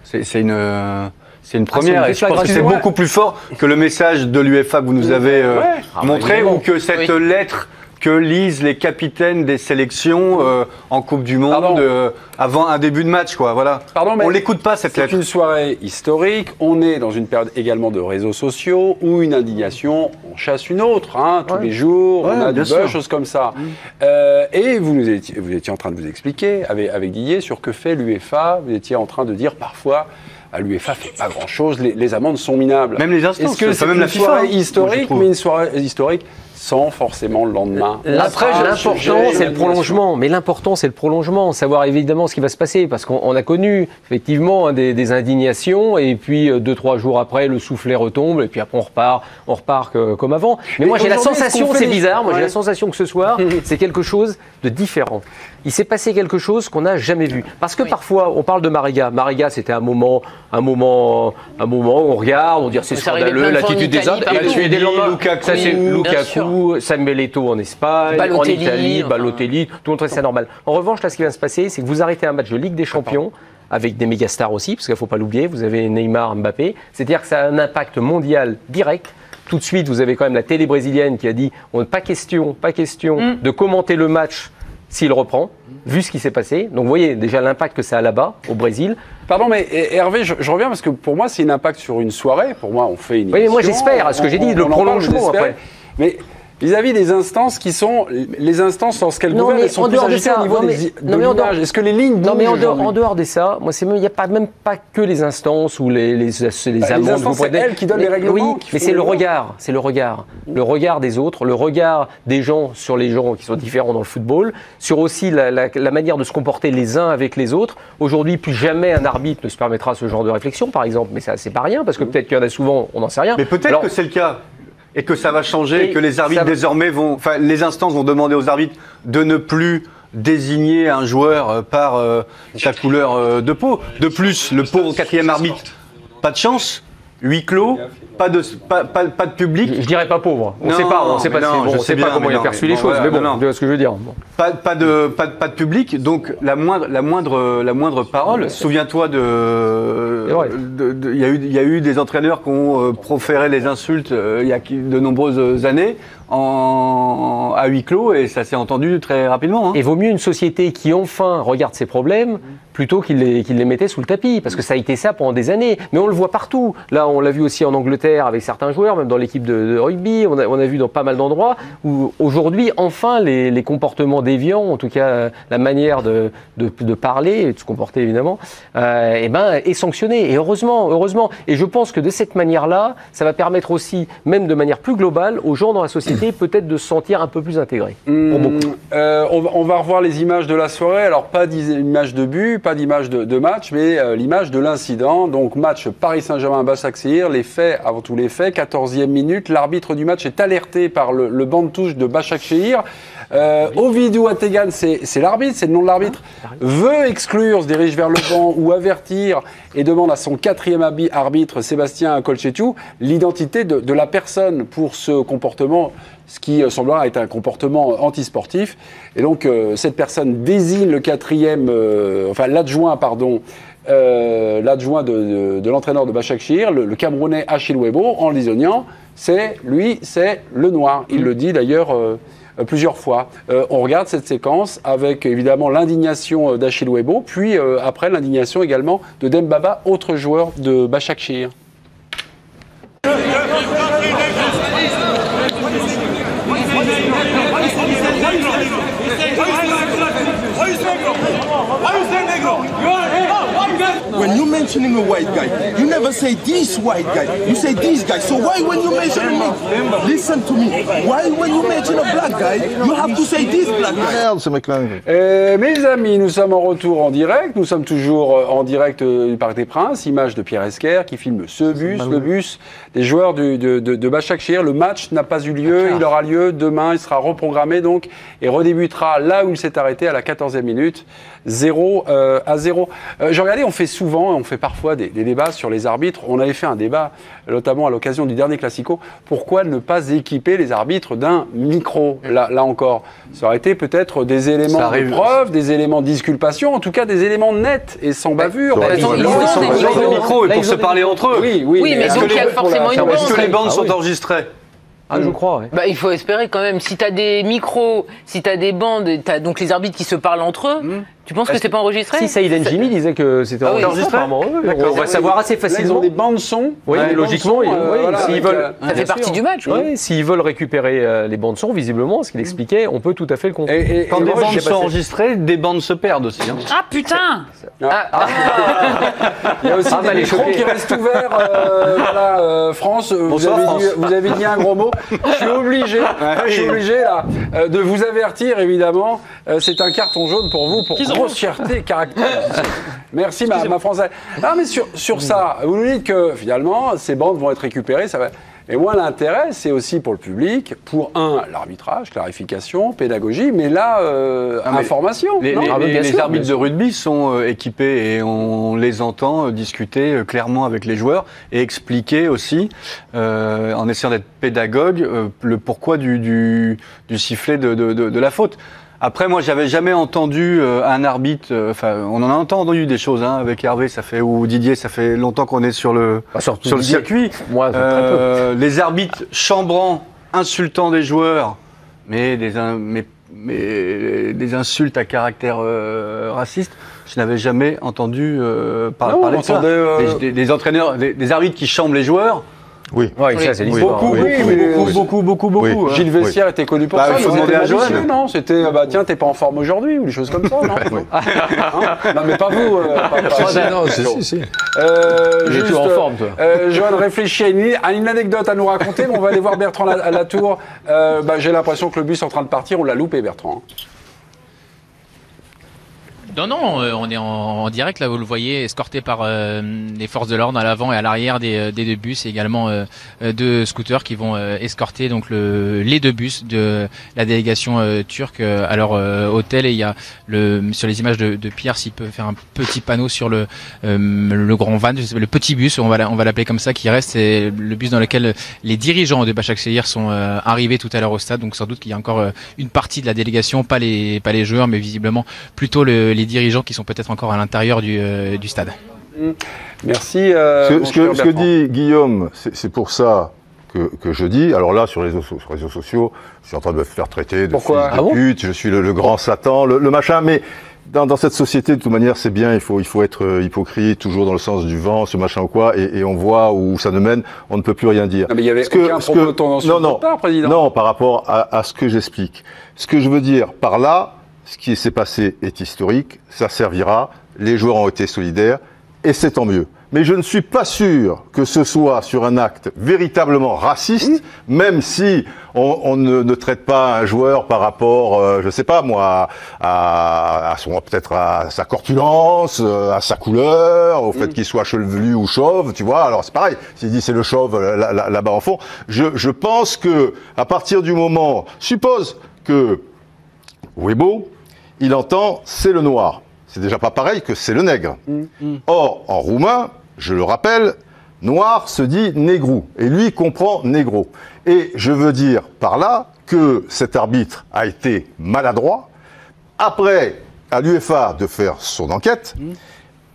C'est une première, et je pense que c'est beaucoup plus fort que le message de l'UEFA que vous nous avez montré, ou que cette lettre que lisent les capitaines des sélections en Coupe du Monde avant un début de match, quoi. Voilà. On l'écoute pas cette lettre. C'est une soirée historique. On est dans une période également de réseaux sociaux où une indignation on chasse une autre. Tous les jours, on a des choses comme ça. Et vous étiez en train de vous expliquer avec Didier sur que fait l'UEFA. Vous étiez en train de dire parfois. L'UEFA fait pas grand-chose, les amendes sont minables. Même les instances, est-ce que c'est même une soirée historique, mais une soirée historique sans forcément le lendemain? Après, l'important, c'est le prolongement. Mais l'important, c'est le prolongement. Savoir évidemment ce qui va se passer. Parce qu'on a connu, effectivement, des indignations. Et puis, 2-3 jours après, le soufflet retombe. Et puis après, on repart comme avant. Mais moi, j'ai la sensation, c'est bizarre. Moi, j'ai la sensation que ce soir, c'est quelque chose de différent. Il s'est passé quelque chose qu'on n'a jamais vu. Parce que parfois, on parle de Mariga. Mariga, c'était un moment où on regarde, on dit c'est scandaleux, l'attitude des autres. Et puis, Lukaku, Samuel Eto'o en Espagne, en Italie, Balotelli, tout le monde, c'est normal. En revanche, là, ce qui va se passer, c'est que vous arrêtez un match de Ligue des Champions, avec des méga stars aussi, parce qu'il ne faut pas l'oublier, vous avez Neymar, Mbappé. C'est-à-dire que ça a un impact mondial direct. Tout de suite, vous avez quand même la télé brésilienne qui a dit pas question de commenter le match s'il reprend, vu ce qui s'est passé. Donc vous voyez déjà l'impact que ça a là-bas, au Brésil. Pardon, mais Hervé, je reviens parce que pour moi, c'est un impact sur une soirée. Pour moi, on fait une émission. Oui, mais moi j'espère, ce que j'ai dit, le prolongement après. Mais vis-à-vis des instances qui sont les instances lorsqu'elles gouvernent, elles sont plus agitées au niveau de l'image. Est-ce que les lignes bougent? Non, mais en dehors de ça, moi il n'y a même pas que les instances ou les amendes. Les instances, c'est elles qui donnent les règlements. Oui, mais c'est le regard des autres, le regard des gens sur les gens qui sont différents dans le football, sur aussi la manière de se comporter les uns avec les autres. Aujourd'hui, plus jamais un arbitre ne se permettra ce genre de réflexion, par exemple. Mais ça, c'est pas rien, parce que peut-être qu'il y en a souvent, on n'en sait rien. Mais peut-être que c'est le cas. Et que ça va changer, et que les arbitres désormais les instances vont demander aux arbitres de ne plus désigner un joueur par sa couleur de peau. De plus, le pauvre 4e arbitre, pas de chance, huis clos, pas de public. Je dirais pas pauvre. On sait pas comment il a perçu les choses. Mais bon, tu vois ce que je veux dire. Pas de public, donc la moindre parole. Souviens-toi il y a eu des entraîneurs qui ont proféré les insultes il y a de nombreuses années à huis clos, et ça s'est entendu très rapidement. Et vaut mieux une société qui enfin regarde ses problèmes plutôt qu'il les mettait sous le tapis, parce que ça a été ça pendant des années. Mais on le voit partout. Là, on l'a vu aussi en Angleterre avec certains joueurs, même dans l'équipe de rugby. On a vu dans pas mal d'endroits où aujourd'hui, enfin, les comportements déviants, en tout cas la manière de parler et de se comporter évidemment, est sanctionnée. Et heureusement. Et je pense que de cette manière-là, ça va permettre aussi, même de manière plus globale, aux gens dans la société peut-être de se sentir un peu plus intégrés. Pour beaucoup. On va revoir les images de la soirée. Alors pas d'image de but, pas d'image de match, mais l'image de l'incident. Donc match Paris Saint-Germain-Başakşehir. Les faits avant avant tous les faits. 14e minute, l'arbitre du match est alerté par le banc de touche de Başakşehir. Ovidiu Ategan, c'est l'arbitre, c'est le nom de l'arbitre, veut exclure, se dirige vers le banc ou avertir et demande à son 4e arbitre, Sébastien Colchetu, l'identité de la personne pour ce comportement, ce qui semblera être un comportement antisportif. Et donc, cette personne désigne le 4e, l'adjoint de l'entraîneur de Başakşehir, le Camerounais Achille Webo, en désignant, c'est le noir. Il le dit d'ailleurs plusieurs fois. On regarde cette séquence avec évidemment l'indignation d'Achille Webo, puis après l'indignation également de Dembaba, autre joueur de Başakşehir. When you're mentioning a white guy, you never say this white guy. You say these guys. So why when you mention me, listen to me. Why when you mention a black guy, you have to say this black guy? Merde, ce mec-là. Mes amis, nous sommes en retour en direct. Nous sommes toujours en direct du Parc des Princes. Image de Pierre Esquer qui filme le bus des joueurs de Başakşehir. Le match n'a pas eu lieu. Il aura lieu demain. Il sera reprogrammé donc et redébutera là où il s'est arrêté à la 14e minute. 0-0. Je regardais, on fait parfois des débats sur les arbitres. On avait fait un débat, notamment à l'occasion du dernier Classico. Pourquoi ne pas équiper les arbitres d'un micro, là encore? Ça aurait été peut-être des éléments de preuve, des éléments de disculpation, en tout cas des éléments nets et sans bavure. Ils ont des micros pour se parler entre eux. Oui, mais donc il y a forcément une bande. Est-ce que les bandes sont enregistrées? Je crois, oui. Il faut espérer quand même. Si tu as des micros, si tu as des bandes, tu as donc les arbitres qui se parlent entre eux, tu penses que c'est pas enregistré? Si, Saïd Njimi disait que c'était enregistré. On va savoir assez facilement. Ils ont des bandes son. Oui, logiquement, s'ils veulent. Ça fait partie du match. Oui, s'ils veulent récupérer les bandes son, visiblement, ce qu'il expliquait, on peut tout à fait le contrôler. Quand des bandes sont enregistrées, des bandes se perdent aussi. Ah putain! Il y a aussi des micros qui restent ouverts. France, vous avez dit un gros mot. Je suis obligé là, de vous avertir, évidemment. C'est un carton jaune pour vous, pour grossièreté caractéristique. Merci, ma Française. Ah, mais sur ça, vous nous dites que finalement, ces bandes vont être récupérées. Ça va. Et moi, l'intérêt, c'est aussi pour le public, pour l'arbitrage, clarification, pédagogie, mais là, information. Les arbitres de rugby sont équipés et on les entend discuter clairement avec les joueurs et expliquer aussi, en essayant d'être pédagogue, le pourquoi du sifflet de la faute. Après, moi, j'avais jamais entendu un arbitre. On en a entendu des choses avec Hervé, ou Didier, ça fait longtemps qu'on est sur le circuit. Moi, très peu. Les arbitres chambrant, insultant des joueurs, mais des insultes à caractère raciste. Je n'avais jamais entendu parler de ça. Des entraîneurs, des arbitres qui chambrent les joueurs. Oui. Ça, c'est l'histoire. Beaucoup. Gilles Vestiaire était connu pour ça. Il faut demander à Joanne. Non, c'était, tiens, t'es pas en forme aujourd'hui, ou des choses comme ça, non? Non, mais pas vous. Si. J'ai toujours en forme, toi. Joanne réfléchit à une anecdote à nous raconter, mais on va aller voir Bertrand à la tour. J'ai l'impression que le bus est en train de partir, on l'a loupé, Bertrand. Non, on est en direct, là, vous le voyez, escorté par les forces de l'ordre à l'avant et à l'arrière des deux bus, et également deux scooters qui vont escorter donc les deux bus de la délégation turque à leur hôtel. Et il y a sur les images de Pierre, s'il peut faire un petit panneau sur le grand van, le petit bus, on va l'appeler comme ça, qui reste, c'est le bus dans lequel les dirigeants de Başakşehir sont arrivés tout à l'heure au stade. Donc sans doute qu'il y a encore une partie de la délégation, pas les joueurs, mais visiblement plutôt les dirigeants qui sont peut-être encore à l'intérieur du stade. Merci. Ce que dit Guillaume, c'est pour ça que je dis, alors là, sur les réseaux sociaux, je suis en train de me faire traiter de fils de pute, je suis le grand Satan, le machin, mais dans cette société, de toute manière, c'est bien, il faut être hypocrite, toujours dans le sens du vent, ce machin ou quoi, et on voit où ça nous mène, on ne peut plus rien dire. Non, mais il y avait aucun propos tendancieux de votre part, Président. Non, par rapport à ce que j'explique. Ce que je veux dire par là, ce qui s'est passé est historique, ça servira, les joueurs ont été solidaires, et c'est tant mieux. mais je ne suis pas sûr que ce soit sur un acte véritablement raciste, même si on ne traite pas un joueur par rapport, je sais pas moi, peut-être à sa corpulence, à sa couleur, au fait qu'il soit chevelu ou chauve, tu vois. Alors c'est pareil, s'il dit c'est le chauve là-bas en fond, je pense que à partir du moment, suppose que Weibo, il entend c'est le noir. C'est déjà pas pareil que c'est le nègre. Or, en roumain, je le rappelle, noir se dit négrou. Et lui comprend négro. Et je veux dire par là que cet arbitre a été maladroit. Après, à l'UEFA de faire son enquête,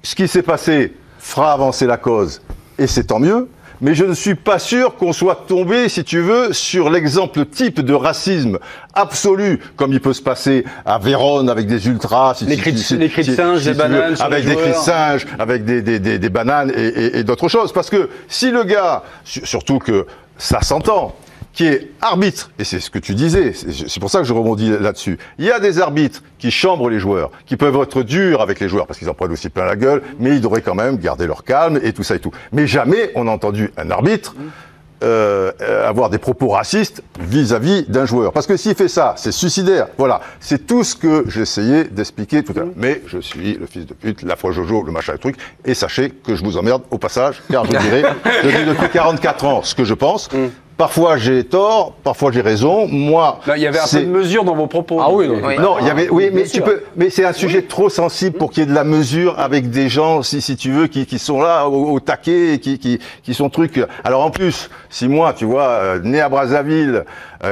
ce qui s'est passé fera avancer la cause. Et c'est tant mieux. Mais je ne suis pas sûr qu'on soit tombé, si tu veux, sur l'exemple type de racisme absolu, comme il peut se passer à Vérone avec des ultras, les cris de singe, des bananes, avec des cris de singe, avec des bananes et d'autres choses. Parce que si le gars, surtout que ça s'entend, qui est arbitre, et c'est ce que tu disais, c'est pour ça que je rebondis là-dessus. Il y a des arbitres qui chambrent les joueurs, qui peuvent être durs avec les joueurs, parce qu'ils en prennent aussi plein la gueule, mais ils devraient quand même garder leur calme et tout ça et tout. Mais jamais on a entendu un arbitre avoir des propos racistes vis-à-vis d'un joueur. Parce que s'il fait ça, c'est suicidaire. Voilà, c'est tout ce que j'essayais d'expliquer tout à l'heure. Mais je suis le fils de pute, la fois Jojo, le machin, le truc, et sachez que je vous emmerde au passage, car je dirais, je dis depuis 44 ans ce que je pense. Parfois j'ai tort, parfois j'ai raison. Moi, là, il y avait un peu de mesure dans vos propos. Ah oui, non, il y avait, oui, mais mais c'est un sujet trop sensible pour qu'il y ait de la mesure avec des gens, si tu veux, qui sont là au taquet, qui sont trucs. Alors en plus, si moi, tu vois, né à Brazzaville,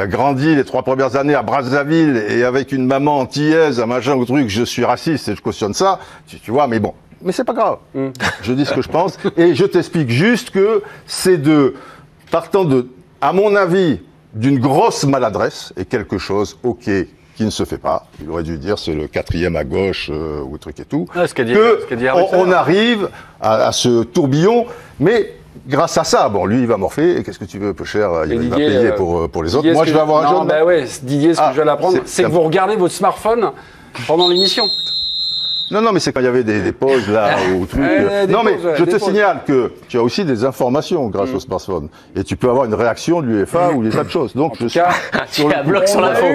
grandi les 3 premières années à Brazzaville et avec une maman antillaise, un machin ou truc, je suis raciste et je cautionne ça, tu vois, mais bon. Mais c'est pas grave. Je dis ce que je pense et je t'explique juste que c'est partant de, à mon avis, d'une grosse maladresse et quelque chose, ok, qui ne se fait pas. Il aurait dû dire c'est le 4e à gauche ou truc et tout. On arrive à ce tourbillon, mais grâce à ça, bon, lui il va morfler. Et qu'est-ce que tu veux, peu cher, il va payer pour les autres. Didier, moi je vais avoir un jaune. Bah ouais, Didier, ce que je vais l'apprendre, c'est que vous regardez votre smartphone pendant l'émission. Non, mais c'est quand il y avait des pauses là ou trucs. Non, mais je te signale que tu as aussi des informations grâce au smartphone. Et tu peux avoir une réaction de l'UEFA ou des tas de choses. Donc, tu as bloqué sur l'info.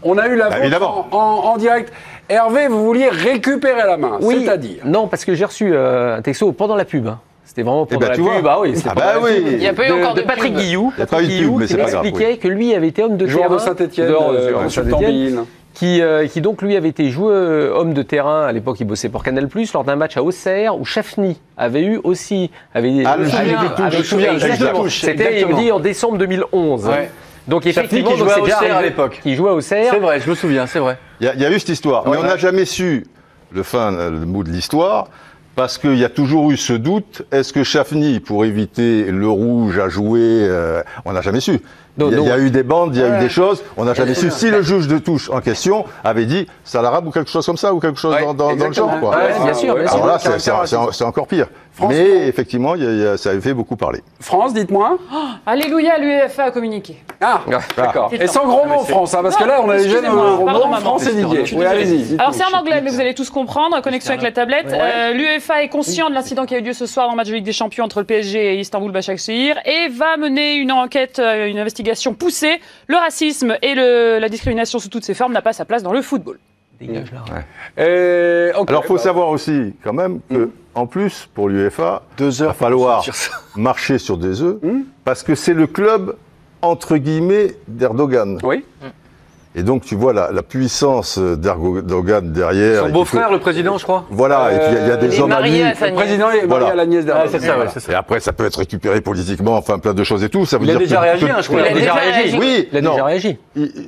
On a eu la vôtre en direct. Hervé, vous vouliez récupérer la main, oui, c'est-à-dire? Non, parce que j'ai reçu un texto pendant la pub. C'était vraiment pendant la pub. Ah oui, il n'y a pas eu encore de Patrick Guillou. Patrick Guillou, qui expliquait que lui avait été homme de terrain. Joueur de Saint-Étienne, sur Tambine. Qui donc lui avait été homme de terrain, à l'époque il bossait pour Canal+, lors d'un match à Auxerre où Chafny avait eu aussi... je me souviens, c'était, il me dit, en décembre 2011. Ouais. Donc effectivement, qui jouait à Auxerre à l'époque. Qui jouait à Auxerre. C'est vrai, je me souviens, c'est vrai. Il y a eu cette histoire, mais on n'a jamais su le bout de l'histoire. Parce qu'il y a toujours eu ce doute, est-ce que Chafny, pour éviter le rouge à jouer, on n'a jamais su. Il y a eu des bandes, il y a eu des choses, on n'a jamais su. Si le juge de touche en question avait dit ça l'arabe ou quelque chose comme ça, ou quelque chose dans le genre, quoi. Bien sûr. Alors là, c'est encore pire. Mais effectivement, ça avait fait beaucoup parler. France, dites-moi. Oh, alléluia, l'UEFA a communiqué. Ah, d'accord. Et sans gros mots, France, parce que là, on a déjà un gros mot. France et Didier. Oui, allez-y. Alors, c'est en anglais, mais vous allez tous comprendre. Connexion avec la tablette. L'UEFA est conscient de l'incident qui a eu lieu ce soir dans le match de Ligue des Champions entre le PSG et Istanbul Başakşehir et va mener une enquête, une investigation poussée. Le racisme et la discrimination sous toutes ses formes n'a pas sa place dans le football. Dégage là. Alors, faut savoir aussi, quand même, que, en plus, pour l'UEFA, il va falloir marcher sur des œufs, parce que c'est le club, entre guillemets, d'Erdogan. Oui. Et donc, tu vois la puissance d'Erdogan derrière. Son beau-frère, le président, je crois. Voilà, et puis il y a des hommes amis. Le président est marié à la nièce d'Erdogan. C'est ça. Et après, ça peut être récupéré politiquement, enfin, plein de choses et tout. Ça veut il dire a déjà réagi, je crois. Il a déjà réagi. Oui, il a déjà réagi.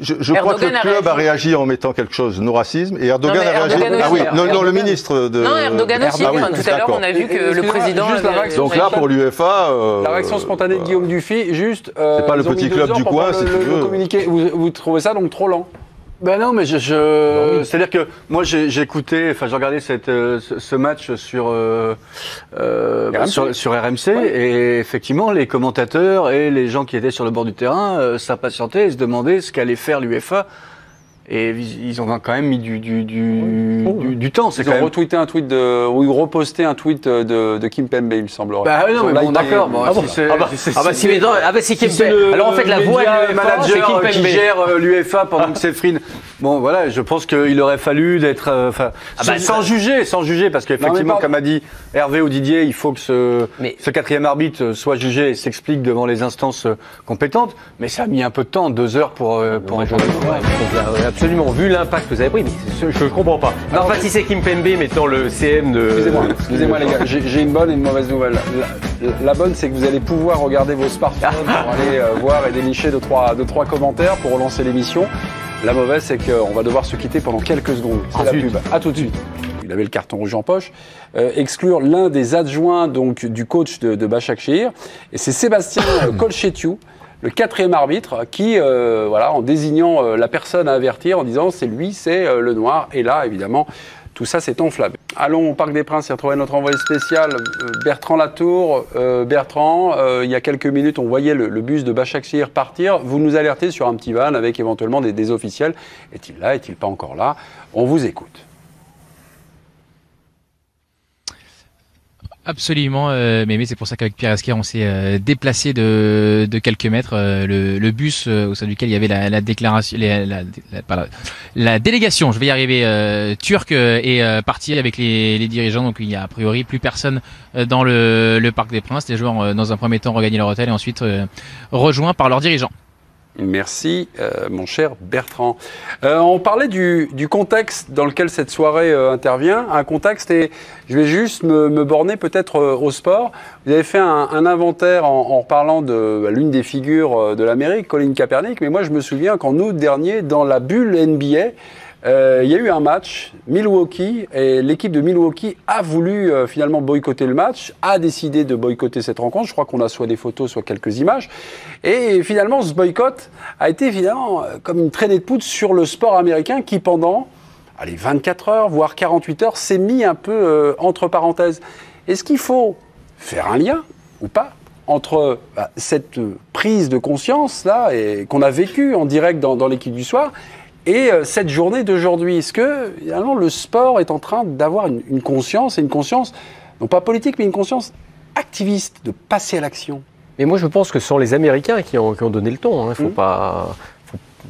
Je crois que le club a réagi en mettant quelque chose, no racisme, et Erdogan a réagi. Ah oui, non, le ministre de. Non, Erdogan aussi. Tout à l'heure, on a vu que le président. Donc là, pour l'UEFA. La réaction spontanée de Guillaume Dufy, juste. C'est pas le petit club du coin, si tu veux. Vous trouvez ça donc trop lent? Ben non, mais c'est-à-dire que moi j'ai regardé ce match sur RMC et effectivement les commentateurs et les gens qui étaient sur le bord du terrain s'impatientaient et se demandaient ce qu'allait faire l'UEFA. Et ils ont quand même mis du temps. Ils ont retweeté un tweet ou ils reposté un tweet de Kim Pembe, il me semblerait. Bah non, mais bon, d'accord. C'est Kim Pembe. Alors en fait, la voix de manager qui gère l'UEFA pendant que Seyfried. Bon, voilà, je pense qu'il aurait fallu d'être, sans juger, parce qu'effectivement, comme a dit Hervé ou Didier, il faut que ce quatrième arbitre soit jugé et s'explique devant les instances compétentes. Mais ça a mis un peu de temps, 2 heures pour absolument, vu l'impact que vous avez pris, mais je ne comprends pas. Non, pas si c'est Kim Pembe mettant le CM de... Excusez-moi les gars, j'ai une bonne et une mauvaise nouvelle. La bonne, c'est que vous allez pouvoir regarder vos smartphones pour aller voir et dénicher 2-3 commentaires pour relancer l'émission. La mauvaise, c'est qu'on va devoir se quitter pendant quelques secondes. C'est la pub. À tout de suite. Il avait le carton rouge en poche. Exclure l'un des adjoints donc, du coach de Başakşehir. Et c'est Sébastien Kolchetiou, le 4e arbitre, qui, en désignant la personne à avertir, en disant c'est lui, c'est le noir. Et là, évidemment, tout ça s'est enflammé. Allons au Parc des Princes et retrouver notre envoyé spécial, Bertrand Latour. Bertrand, il y a quelques minutes, on voyait le bus de Başakşehir partir. Vous nous alertez sur un petit van avec éventuellement des officiels. Est-il là? Est-il pas encore là? On vous écoute. Absolument, mais c'est pour ça qu'avec Pierre Esquer, on s'est déplacé de quelques mètres. Le bus au sein duquel il y avait la déclaration, la délégation, je vais y arriver, turque, est partie avec les dirigeants. Donc il y a a priori plus personne dans le Parc des Princes. Les joueurs, dans un premier temps, regagné leur hôtel et ensuite rejoints par leurs dirigeants. Merci, mon cher Bertrand. On parlait du contexte dans lequel cette soirée intervient. Un contexte, et je vais juste me borner peut-être au sport. Vous avez fait un inventaire en parlant de l'une des figures de l'Amérique, Colin Kaepernick. Mais moi, je me souviens qu'en août dernier, dans la bulle NBA, il y a eu un match, Milwaukee, et l'équipe de Milwaukee a voulu finalement boycotter le match, a décidé de boycotter cette rencontre. Je crois qu'on a soit des photos, soit quelques images. Et finalement, ce boycott a été évidemment comme une traînée de poudre sur le sport américain qui, pendant 24 heures, voire 48 heures, s'est mis un peu entre parenthèses. Est-ce qu'il faut faire un lien ou pas entre cette prise de conscience là et qu'on a vécue en direct dans l'équipe du soir et cette journée d'aujourd'hui? Est-ce que finalement, le sport est en train d'avoir une conscience, et une conscience, non pas politique, mais une conscience activiste, de passer à l'action? Mais moi, je pense que ce sont les Américains qui ont donné le ton. Il faut pas...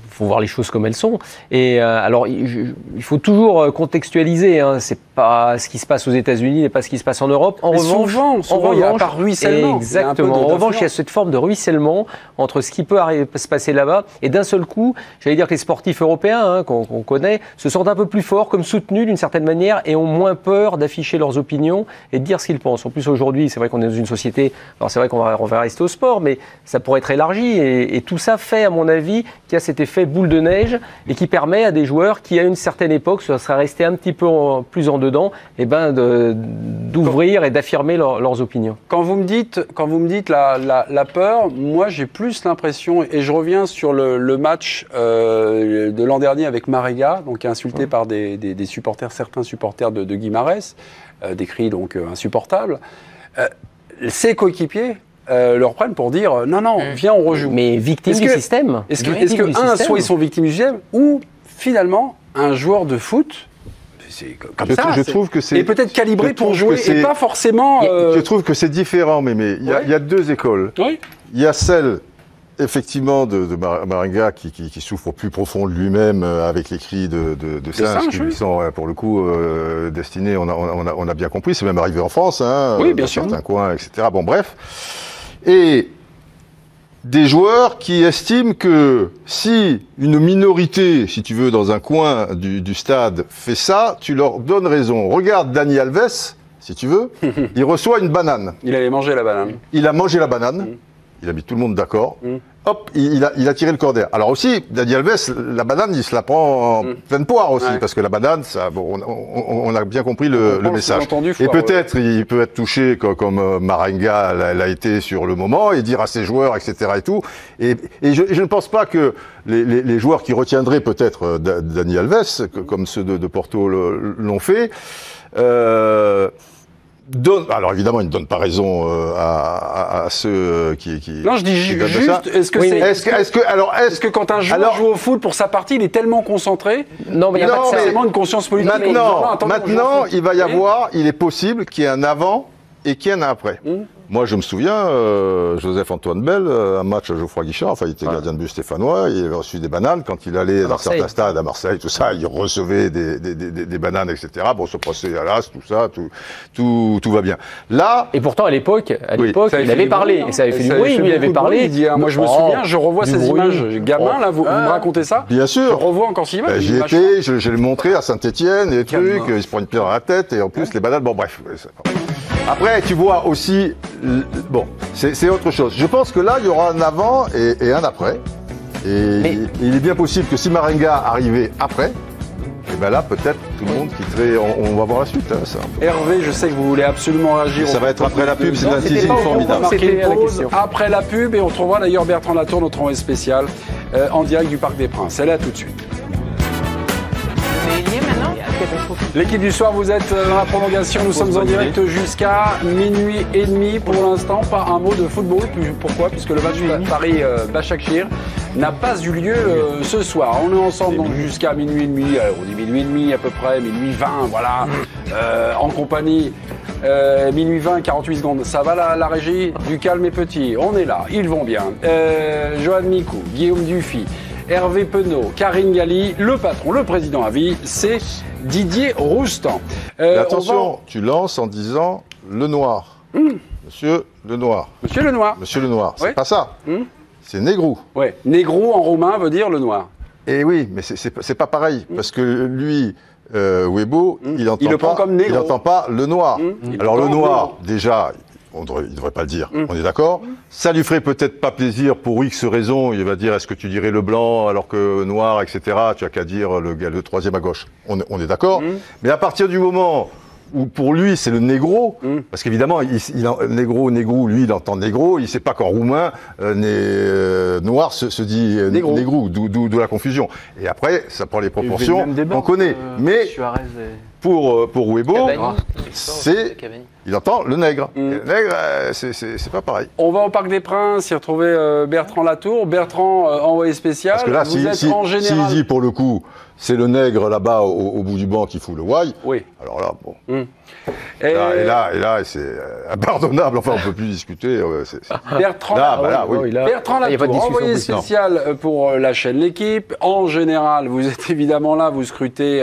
faut voir les choses comme elles sont. Et alors, il faut toujours contextualiser. C'est pas ce qui se passe aux États-Unis, n'est pas ce qui se passe en Europe. En revanche, il y a pas ruissellement. Exactement. En revanche, il y a cette forme de ruissellement entre ce qui peut se passer là-bas et d'un seul coup, j'allais dire que les sportifs européens qu'on connaît se sentent un peu plus forts, comme soutenus d'une certaine manière, et ont moins peur d'afficher leurs opinions et de dire ce qu'ils pensent. En plus, aujourd'hui, c'est vrai qu'on est dans une société. Alors, c'est vrai qu'on va rester au sport, mais ça pourrait être élargi. Et tout ça fait, à mon avis, qu'il y a cet effet boule de neige et qui permet à des joueurs qui, à une certaine époque, seraient restés un petit peu plus en dedans, d'ouvrir et d'affirmer leurs opinions. Quand vous me dites la peur, moi j'ai plus l'impression, et je reviens sur le match de l'an dernier avec Marega, donc insulté par des supporters, certains supporters de Guimarães, des cris donc insupportables. Ses coéquipiers leur prennent pour dire non, viens, on rejoue. Mais victime du système. Est-ce que soit ils sont victimes du système, ou finalement un joueur de foot, c'est comme ça. Je trouve que c'est. Et peut-être calibré pour jouer, et pas forcément. Je trouve que c'est différent, mais il y a deux écoles. Oui. Il y a celle, effectivement, de Marega qui souffre au plus profond de lui-même avec les cris de singes qui lui sont, pour le coup, destinés. On a bien compris, c'est même arrivé en France, oui, bien dans sûr. certains coins, etc. Bon, bref. Et des joueurs qui estiment que si une minorité, si tu veux, dans un coin du stade fait ça, tu leur donnes raison. Regarde Dani Alves, si tu veux, il reçoit une banane. Il avait mangé la banane. Il a mangé la banane. Il a mis tout le monde d'accord. Hop, il a tiré le cordaire. Alors aussi, Dani Alves, la banane, il se la prend en pleine poire aussi, parce que la banane, ça, on a bien compris le message. Et peut-être, il peut être touché comme Marega l'a été sur le moment, et dire à ses joueurs, etc. et tout. Et je ne pense pas que les joueurs qui retiendraient peut-être Dani Alves, comme ceux de Porto l'ont fait, Alors évidemment, il ne donne pas raison à ceux qui. Non, je dis juste. Est-ce que quand un joueur joue au foot pour sa partie, il est tellement concentré? Non, mais il n'y a pas forcément une conscience politique. Maintenant, il va y avoir. Il est possible qu'il y ait un avant et qu'il y ait un après. Moi, je me souviens, Joseph-Antoine Bell, un match à Geoffroy Guichard, il était gardien de but stéphanois, il avait reçu des bananes. Quand il allait dans certains stades à Marseille, tout ça, il recevait des bananes, etc. Bon, ce procès à l'as, tout ça, tout va bien. Là. Et pourtant, à l'époque, il avait parlé. Et ça avait fait du bruit, lui, il avait parlé. Il dit, moi, je me souviens, je revois ces images. Gamin, là, vous me racontez ça? Bien sûr. Je revois encore ces images. J'y étais, je l'ai montré à Saint-Etienne, des trucs, il se prend une pierre dans la tête, et en plus, les bananes, bon, bref. Après, tu vois aussi, bon, c'est autre chose. Je pense que là, il y aura un avant et un après. Et il est bien possible que si Marenga arrivait après, et ben là, peut-être tout le monde quitterait. On va voir la suite. Hein, ça. Hervé, je sais que vous voulez absolument réagir. Ça va être après la pub, c'est un teasing formidable. On va marquer une pause après la pub et on trouvera d'ailleurs Bertrand Latour, notre envoyé spécial, en direct du Parc des Princes. Elle est là tout de suite. L'équipe du soir, vous êtes dans la prolongation, nous sommes en direct jusqu'à minuit et demi. Pour l'instant, pas un mot de football. Pourquoi? Puisque le match Paris-Başakşehir n'a pas eu lieu ce soir. On est ensemble donc jusqu'à minuit et demi. On dit minuit et demi à peu près, minuit 20, voilà, en compagnie. Minuit 20, 48 secondes. Ça va la régie? Du calme et petit. On est là, ils vont bien. Johan Micou, Guillaume Dufy, Hervé Penaud, Karine Galli, le patron, le président à vie, c'est Didier Roustan. Attention, tu lances en disant le noir. Monsieur le noir. Monsieur le noir. Monsieur le noir. C'est pas ça. C'est Negrou. Oui, Negrou en roumain veut dire le noir. Et oui, mais c'est pas pareil. Parce que lui, Weibo, il n'entend pas le noir. Alors le noir, déjà. Il ne devrait pas le dire, on est d'accord. Ça lui ferait peut-être pas plaisir pour X raisons. Il va dire, est-ce que tu dirais le blanc alors que noir, etc. Tu as qu'à dire le troisième à gauche. On est d'accord. Mais à partir du moment où pour lui c'est le négro, parce qu'évidemment, négro, lui il entend négro, il ne sait pas qu'en roumain, noir se dit négro, d'où la confusion. Et après, ça prend les proportions qu'on connaît. Mais pour Weibo, il entend le nègre. Et le nègre, c'est pas pareil. On va au Parc des Princes y retrouver Bertrand Latour. Bertrand, envoyé spécial. Parce que là, s'il dit pour le coup, c'est le nègre là-bas au bout du banc qui fout le why. Oui. Alors là, bon. Et là, c'est impardonnable. Enfin, on ne peut plus discuter. Bertrand Latour, envoyé spécial pour la chaîne L'Équipe. En général, vous êtes évidemment là, vous scrutez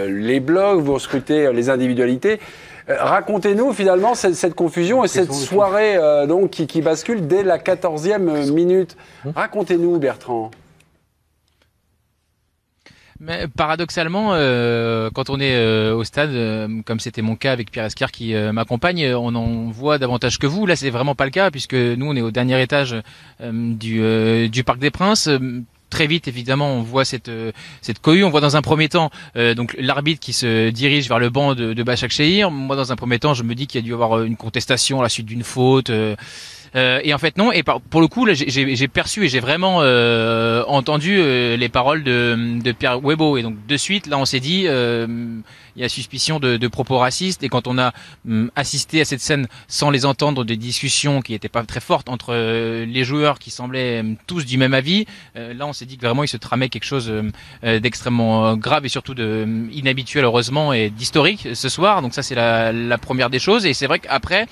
les blogs, vous scrutez les individualités. Racontez-nous finalement cette confusion et cette soirée donc, qui bascule dès la 14e minute. Racontez-nous, Bertrand. Mais paradoxalement, quand on est au stade, comme c'était mon cas avec Pierre Esquire qui m'accompagne, on en voit davantage que vous. Là, c'est vraiment pas le cas puisque nous, on est au dernier étage du Parc des Princes. Très vite, évidemment, on voit cette cohue. On voit dans un premier temps donc l'arbitre qui se dirige vers le banc de Başakşehir. Moi, dans un premier temps, je me dis qu'il y a dû y avoir une contestation à la suite d'une faute. Et en fait non. Et pour le coup, là, j'ai perçu et j'ai vraiment entendu les paroles de Pierre Weibo. Et donc de suite, là, on s'est dit, il y a suspicion de propos racistes. Et quand on a assisté à cette scène sans les entendre, des discussions qui n'étaient pas très fortes entre les joueurs qui semblaient tous du même avis, là, on s'est dit que vraiment il se tramait quelque chose d'extrêmement grave et surtout inhabituel, heureusement, et d'historique ce soir. Donc ça, c'est la première des choses. Et c'est vrai qu'après,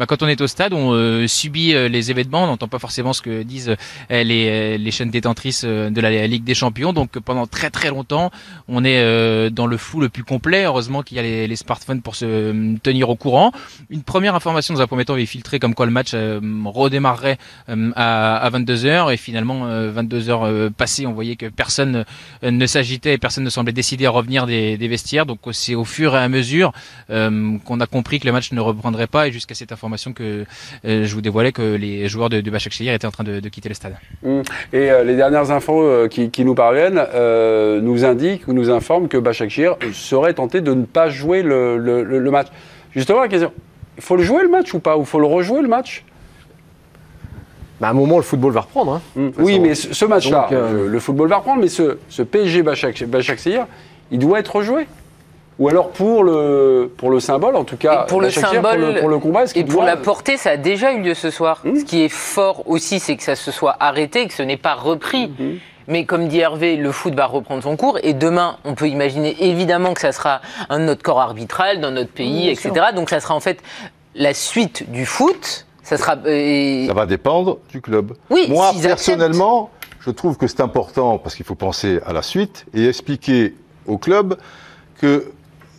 quand on est au stade, on subit les événements, on n'entend pas forcément ce que disent les chaînes détentrices de la Ligue des Champions. Donc pendant très très longtemps, on est dans le flou le plus complet. Heureusement qu'il y a les smartphones pour se tenir au courant. Une première information dans un premier temps avait filtré comme quoi le match redémarrerait à 22h et finalement 22h passées, on voyait que personne ne s'agitait et personne ne semblait décider à revenir des vestiaires. Donc c'est au fur et à mesure qu'on a compris que le match ne reprendrait pas et jusqu'à cette information que je vous dévoilais que les joueurs de Başakşehir étaient en train de quitter le stade. Et les dernières infos qui nous parviennent nous indiquent ou nous informent que Başakşehir serait tenté de ne pas jouer le match. Justement, la question, il faut le jouer le match ou pas? Ou il faut le rejouer le match? À un moment, le football va reprendre. Oui, mais ce match-là, le football va reprendre, mais ce PSG Başakşehir, il doit être rejoué? ou alors pour le symbole, en tout cas, et pour le symbole, pour le combat. Et pour la portée, ça a déjà eu lieu ce soir. Ce qui est fort aussi, c'est que ça se soit arrêté, que ce n'est pas repris. Mais comme dit Hervé, le foot va reprendre son cours et demain, on peut imaginer évidemment que ça sera un autre corps arbitral dans notre pays, etc. Donc ça sera en fait la suite du foot. Ça va dépendre du club. Oui, moi, personnellement, je trouve que c'est important parce qu'il faut penser à la suite et expliquer au club que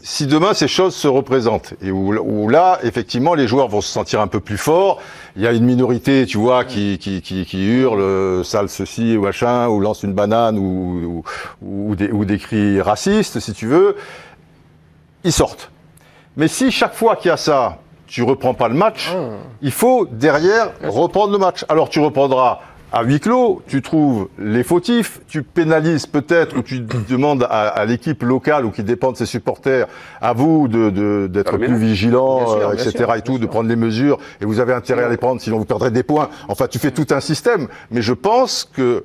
si demain ces choses se représentent et où là, effectivement, les joueurs vont se sentir un peu plus forts, il y a une minorité, tu vois, qui hurle sale ceci ou machin, ou lance une banane ou des cris racistes, si tu veux, ils sortent. Mais si chaque fois qu'il y a ça, tu reprends pas le match, il faut derrière reprendre le match. Alors tu reprendras à huis clos, tu trouves les fautifs, tu pénalises peut-être ou tu demandes à l'équipe locale ou qui dépend de ses supporters, à vous d'être plus vigilants, etc. et tout, de prendre les mesures et vous avez intérêt à les prendre sinon vous perdrez des points. Enfin, tu fais tout un système. Mais je pense que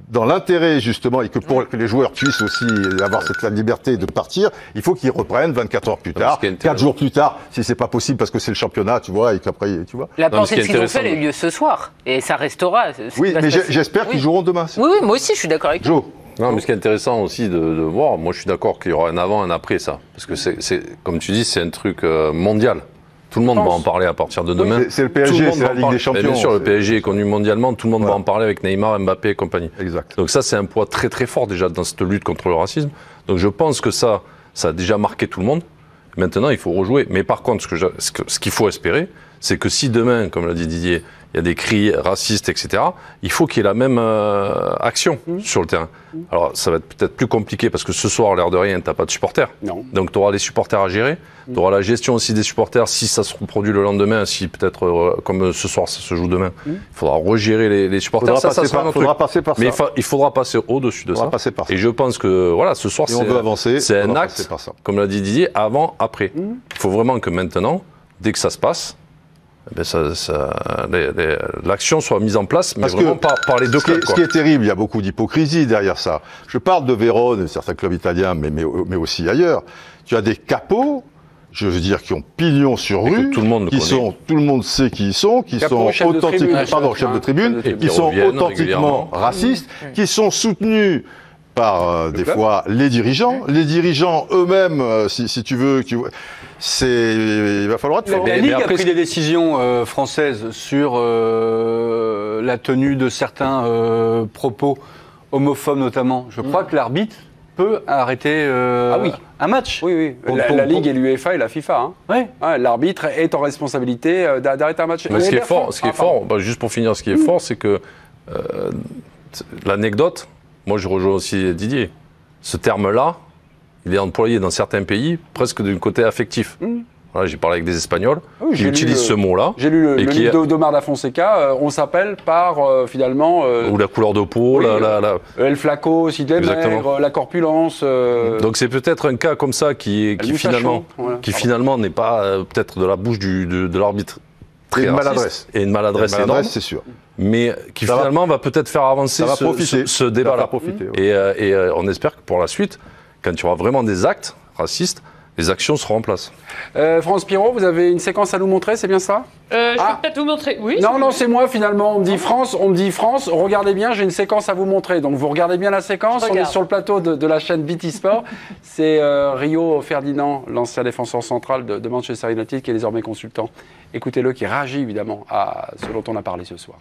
dans l'intérêt justement et que pour que les joueurs puissent aussi avoir cette liberté de partir, il faut qu'ils reprennent 24 heures plus tard, 4 jours plus tard, si c'est pas possible parce que c'est le championnat, tu vois, et qu'après, tu vois. La pensée de ce qu'ils ont fait a eu lieu ce soir et ça restera. Oui, mais j'espère qu'ils joueront demain. Oui, moi aussi, je suis d'accord avec Joe. Non, mais ce qui est intéressant aussi de voir, moi je suis d'accord qu'il y aura un avant, un après ça, parce que c'est comme tu dis, c'est un truc mondial. Tout le monde va en parler à partir de demain. C'est le PSG, c'est la Ligue des Champions. Mais bien sûr, le PSG est connu mondialement, tout le monde va en parler avec Neymar, Mbappé et compagnie. Exact. Donc ça, c'est un poids très très fort déjà dans cette lutte contre le racisme. Donc je pense que ça a déjà marqué tout le monde. Maintenant, il faut rejouer. Mais par contre, ce qu'il faut espérer, c'est que si demain, comme l'a dit Didier, il y a des cris racistes, etc., il faut qu'il y ait la même action sur le terrain. Alors, ça va être peut-être plus compliqué parce que ce soir, l'air de rien, tu n'as pas de supporters. Non. Donc, tu auras les supporters à gérer. Tu auras la gestion aussi des supporters si ça se reproduit le lendemain, si peut-être, comme ce soir, ça se joue demain. Il faudra regérer les supporters. Faudra passer par ça. Mais il faudra passer au-dessus de ça. Et je pense que, voilà, ce soir, c'est un acte, comme l'a dit Didier, avant, après. Il faut vraiment que maintenant, dès que ça se passe, l'action soit mise en place, mais parce vraiment par les deux clubs. Ce qui est terrible, il y a beaucoup d'hypocrisie derrière ça. Je parle de Vérone, de certains clubs italiens, mais aussi ailleurs. Tu as des capots, je veux dire, qui ont pignon sur rue, tout le monde sait qui ils sont, qui sont authentiquement, chefs de tribune, qui sont authentiquement racistes, qui sont soutenus par des fois les dirigeants eux-mêmes, si tu veux, il va falloir être fort. La Ligue a pris des décisions françaises sur la tenue de certains propos homophobes notamment. Je crois que l'arbitre peut arrêter un match. Oui. La Ligue et l'UEFA et la FIFA. L'arbitre est en responsabilité d'arrêter un match. Mais ce qui est fort, juste pour finir, ce qui est fort, c'est que l'anecdote. Moi, je rejoins aussi Didier. Ce terme-là, il est employé dans certains pays presque d'un côté affectif. Voilà, j'ai parlé avec des Espagnols qui utilisent ce mot-là. J'ai lu le livre d'Omar da Fonseca. On s'appelle par, finalement... ou la couleur de peau, El flaco, si t'es maigre, la corpulence... Donc c'est peut-être un cas comme ça qui finalement n'est pas peut-être de la bouche de l'arbitre. Et une maladresse. Et une maladresse énorme. C'est sûr. Mais qui finalement va peut-être faire avancer ce débat-là. Et on espère que pour la suite, quand il y aura vraiment des actes racistes, les actions seront en place. France Pirot, vous avez une séquence à nous montrer, c'est bien ça ? Je vais peut-être vous montrer. Oui. Non, c'est moi finalement. On me dit France. Regardez bien, j'ai une séquence à vous montrer. Donc vous regardez bien la séquence. On est sur le plateau de la chaîne BT Sport. C'est Rio Ferdinand, l'ancien défenseur central de Manchester United, qui est désormais consultant. Écoutez-le, qui réagit évidemment à ce dont on a parlé ce soir.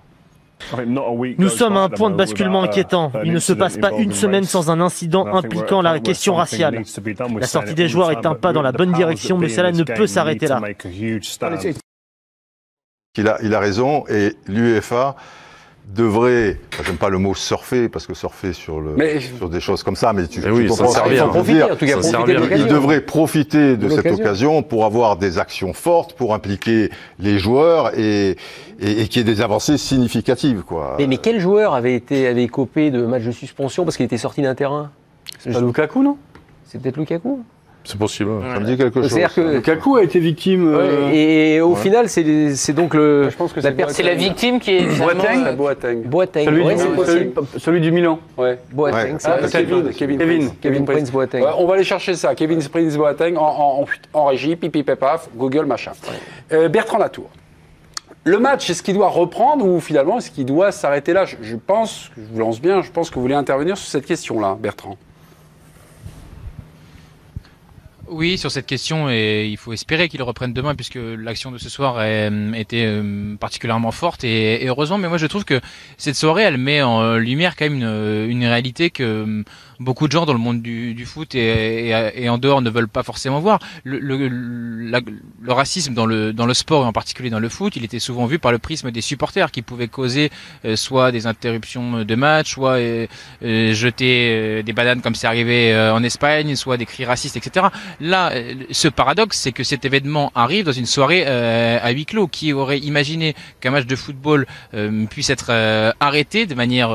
Nous sommes à un point de basculement inquiétant. Il ne se passe pas une semaine sans un incident impliquant la question raciale. La sortie des joueurs est un pas dans la bonne direction, mais cela ne peut s'arrêter là. Il a raison, et l'UEFA devrait, j'aime pas le mot surfer, parce que surfer sur des choses comme ça, mais tu comprends ce qu'il faut dire. Il devrait profiter de cette occasion pour avoir des actions fortes, pour impliquer les joueurs et qu'il y ait des avancées significatives, quoi. Mais quel joueur avait écopé de match de suspension parce qu'il était sorti d'un terrain ? C'est pas Lukaku, non ? C'est peut-être Lukaku. C'est possible. Ça me dit quelque chose. C'est-à-dire que Lukaku a été victime. Et au final, c'est donc le. Je pense que c'est la victime qui est Boateng. Celui du Milan. Ouais. Boateng. Kevin Prince Boateng. Ouais, on va aller chercher ça. Kevin Prince Boateng en régie, pipi pépaf, Google machin. Bertrand Latour. Le match, est-ce qu'il doit reprendre ou finalement est-ce qu'il doit s'arrêter là? Je pense, je vous lance bien, je pense que vous voulez intervenir sur cette question-là, Bertrand. Oui, sur cette question, et il faut espérer qu'il reprenne demain puisque l'action de ce soir était particulièrement forte et heureusement. Mais moi, je trouve que cette soirée, elle met en lumière quand même une réalité que beaucoup de gens dans le monde du foot et en dehors ne veulent pas forcément voir. Le racisme dans le sport et en particulier dans le foot, il était souvent vu par le prisme des supporters qui pouvaient causer soit des interruptions de match, soit jeter des bananes comme c'est arrivé en Espagne, soit des cris racistes, etc. Là, ce paradoxe, c'est que cet événement arrive dans une soirée à huis clos. Qui aurait imaginé qu'un match de football puisse être arrêté de manière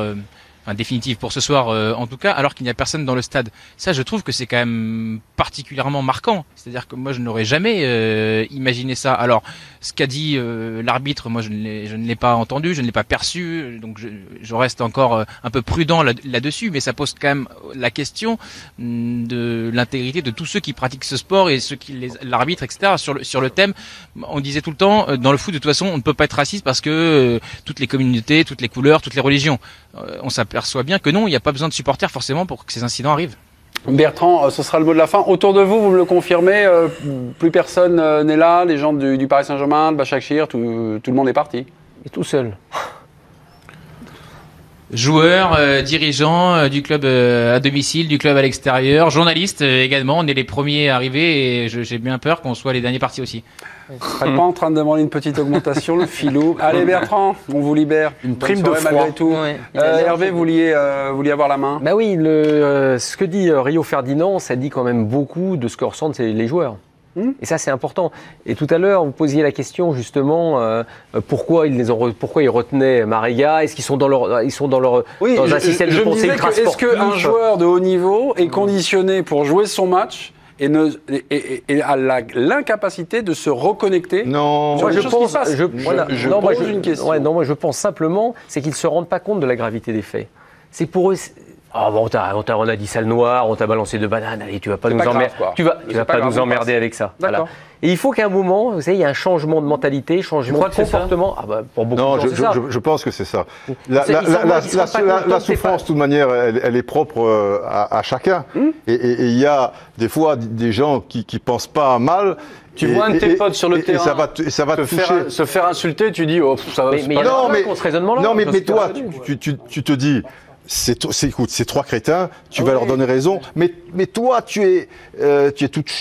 définitive pour ce soir en tout cas, alors qu'il n'y a personne dans le stade? Ça, je trouve que c'est quand même particulièrement marquant. C'est-à-dire que moi, je n'aurais jamais imaginé ça. Alors, ce qu'a dit l'arbitre, moi, je ne l'ai pas entendu, je ne l'ai pas perçu, donc je reste encore un peu prudent là-dessus, mais ça pose quand même la question de l'intégrité de tous ceux qui pratiquent ce sport et ceux qui l'arbitre, etc. Sur le thème, on disait tout le temps, dans le foot, de toute façon, on ne peut pas être raciste parce que toutes les communautés, toutes les couleurs, toutes les religions, on s'aperçoit bien que non, il n'y a pas besoin de supporters forcément pour que ces incidents arrivent. Bertrand, ce sera le mot de la fin. Autour de vous, vous me le confirmez, plus personne n'est là, les gens du Paris Saint-Germain, de Başakşehir, tout le monde est parti. Et tout seul. Joueurs, dirigeants du club à domicile, du club à l'extérieur, journalistes également, on est les premiers arrivés et j'ai bien peur qu'on soit les derniers partis aussi. Vous n'êtes pas en train de demander une petite augmentation, le filou. Allez Bertrand, on vous libère. Une prime de froid. Malgré tout. Ouais. Hervé, vous vouliez avoir la main? Bah oui, ce que dit Rio Ferdinand, ça dit quand même beaucoup de ce que ressentent les joueurs. Et ça, c'est important. Et tout à l'heure, vous posiez la question justement pourquoi ils retenaient Mariga. Est-ce qu'ils sont dans un système de conseil ultra-sportif? Est-ce qu'un joueur de haut niveau est conditionné pour jouer son match et a l'incapacité de se reconnecter? Non, moi je pense simplement, c'est qu'ils ne se rendent pas compte de la gravité des faits. C'est pour eux. Ah bon, on a dit sale noir, on t'a balancé de bananes, allez, tu vas pas nous emmerder. Tu vas pas nous emmerder avec ça. Voilà. Et il faut qu'à un moment, vous savez, il y a un changement de mentalité, changement de comportement. Ah bah, pour beaucoup de gens, je pense que c'est ça. La souffrance, de toute manière, elle est propre à chacun. Et il y a des fois des gens qui pensent pas mal. Tu vois un de tes potes sur le terrain ça va se faire insulter, tu dis, oh, ça va. Mais toi, tu te dis. Écoute, ces trois crétins, tu vas leur donner raison, mais toi, tu es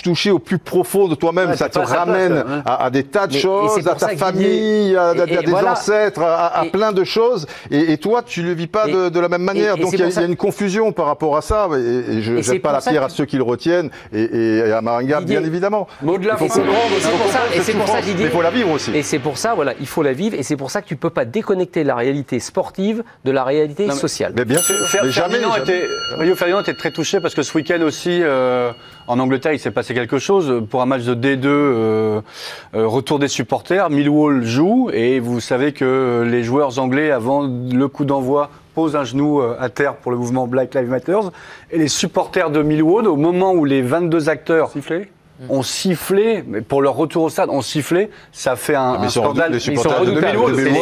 touché au plus profond de toi-même. Ça te ramène à des tas de choses, à ta famille, à des ancêtres, à plein de choses. Et toi, tu le vis pas de la même manière. Donc il y a une confusion par rapport à ça. Et je ne jette pas la pierre à ceux qui le retiennent et à Maringa, bien évidemment. Mot de la fin. C'est pour ça qu'il dit. Mais il faut la vivre aussi. Et c'est pour ça, voilà, il faut la vivre. Et c'est pour ça que tu peux pas déconnecter la réalité sportive de la réalité sociale. Mais bien sûr. Rio Ferdinand était très touché parce que ce week-end aussi, en Angleterre, il s'est passé quelque chose. Pour un match de D2, retour des supporters, Millwall joue et vous savez que les joueurs anglais, avant le coup d'envoi, posent un genou à terre pour le mouvement Black Lives Matter. Et les supporters de Millwall, au moment où les 22 acteurs ont sifflé, mais pour leur retour au stade, ont sifflé, ça fait un scandale. Les supporters de Millwall, mais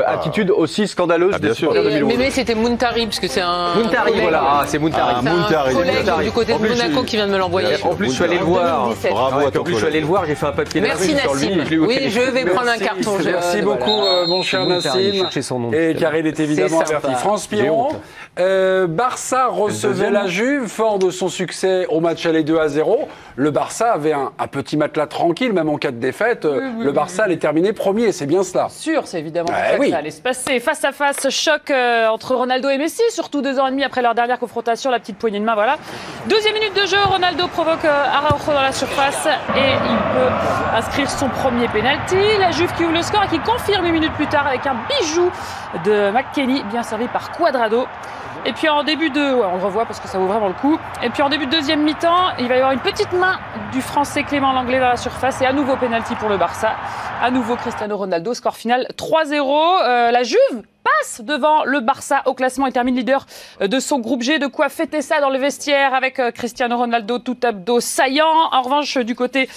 attitude aussi scandaleuse des supporters de Millwall. Mais c'était Muntari, parce que c'est un Muntari, voilà, c'est Muntari. C'est un collègue du côté de Monaco qui vient de me l'envoyer. En plus, je suis allé le voir. Bravo à toi. En plus, je suis allé le voir, j'ai fait un papier Merci Nassim. Oui, je vais prendre un carton. Merci beaucoup, mon cher Nassim. Et Karim est évidemment averti. France Piron. Barça recevait la Juve, fort de son succès au match aller 2-0. Le Barça avait un petit matelas tranquille, même en cas de défaite. Le Barça allait terminer premier, c'est bien cela. Sûr, c'est évidemment ça que ça allait se passer. Face à face, choc entre Ronaldo et Messi, surtout 2 ans et demi après leur dernière confrontation, la petite poignée de main, voilà. 2e minute de jeu, Ronaldo provoque Araujo dans la surface et il peut inscrire son premier penalty. La Juve qui ouvre le score et qui confirme 1 minute plus tard avec un bijou de McKennie, bien servi par Cuadrado. Et puis en début de... Ouais, on le revoit parce que ça vaut vraiment le coup. Et puis en début de deuxième mi-temps, il va y avoir une petite main du Français Clément Lenglet dans la surface. Et à nouveau pénalty pour le Barça. À nouveau Cristiano Ronaldo. Score final 3-0. La Juve passe devant le Barça au classement et termine leader de son groupe G. De quoi fêter ça dans le vestiaire avec Cristiano Ronaldo tout abdo saillant. En revanche, du côté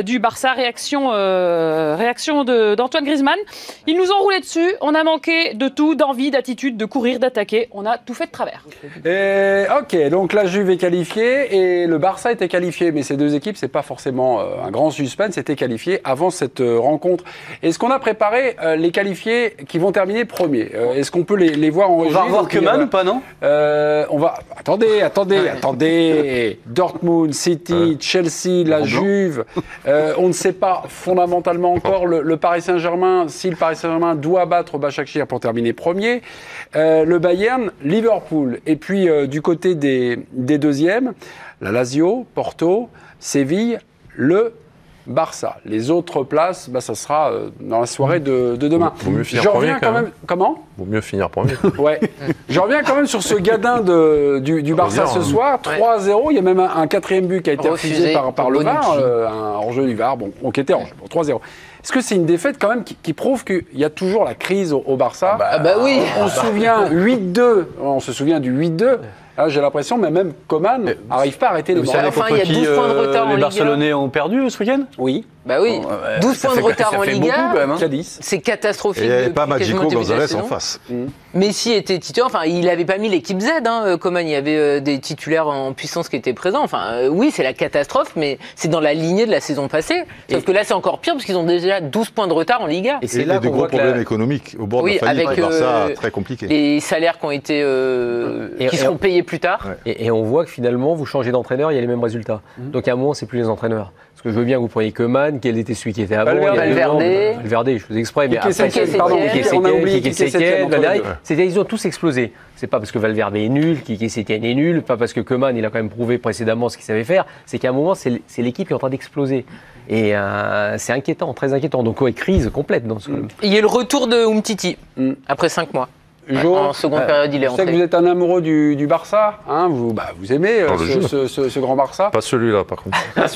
du Barça, réaction d'Antoine Griezmann. Ils nous ont roulé dessus. On a manqué de tout, d'envie, d'attitude, de courir, d'attaquer. On a tout fait de travers. Ok, donc la Juve est qualifiée et le Barça était qualifié. Mais ces deux équipes, c'est pas forcément un grand suspense. C'était qualifié avant cette rencontre. Est-ce qu'on a préparé les qualifiés qui vont terminer premiers? Est-ce qu'on peut les voir en régie? On va revoir Koeman ou pas, non? On va... Attendez. Dortmund, City, Chelsea, la Juve. On ne sait pas fondamentalement encore le Paris Saint-Germain, si le Paris Saint-Germain doit battre Başakşehir pour terminer premier. Le Bayern, Liverpool. Et puis du côté des deuxièmes, la Lazio, Porto, Séville, le Barça. Les autres places, ça sera dans la soirée de demain. Vaut mieux finir premier quand même. Comment? Vaut mieux finir premier. Ouais. Je reviens quand même sur ce gadin du Barça ce soir. 3-0. Il y a même un quatrième but qui a été refusé par le VAR, un hors-jeu du VAR, qui était hors-jeu. 3-0. Est-ce que c'est une défaite quand même qui prouve qu'il y a toujours la crise au Barça? Oui. On se souvient 8-2. On se souvient du 8-2. Là, j'ai l'impression, mais même Koeman n'arrive pas à arrêter les bras. Enfin, il y a 12 points de retard en Ligue 1. Les Barcelonais ont perdu ce week-end? Oui. Bah oui, 12 points de retard en Ligue 1, c'est catastrophique. Et il n'y avait pas Magico Gonzalez en face. Messi était titulaire, il n'avait pas mis l'équipe Z, Koeman, il y avait des titulaires en puissance qui étaient présents. Oui, c'est la catastrophe, mais c'est dans la lignée de la saison passée. Sauf que là, c'est encore pire, parce qu'ils ont déjà 12 points de retard en Ligue 1. Et c'est là de gros problèmes économiques au bord de la faillite, avec ça très compliqué. Les salaires qui ont été, qui seront payés plus tard. Et on voit que finalement, vous changez d'entraîneur, il y a les mêmes résultats. Donc à un moment, c'est plus les entraîneurs. Parce que je veux bien que vous preniez Koeman, quel était celui qui était avant. Valverde, je faisais exprès, mais après, on a oublié Quique Sétienne. Ils ont tous explosé. C'est pas parce que Valverde est nul, Quique Sétienne est nul, pas parce que Koeman, il a quand même prouvé précédemment ce qu'il savait faire. C'est qu'à un moment, c'est l'équipe qui est en train d'exploser. Et c'est inquiétant, très inquiétant. Donc, crise complète dans ce club. Il y a le retour de Umtiti, après 5 mois. En seconde période, il est entré. Je sais que vous êtes un amoureux du Barça, vous aimez ce grand Barça. Pas celui-là, par contre. Pas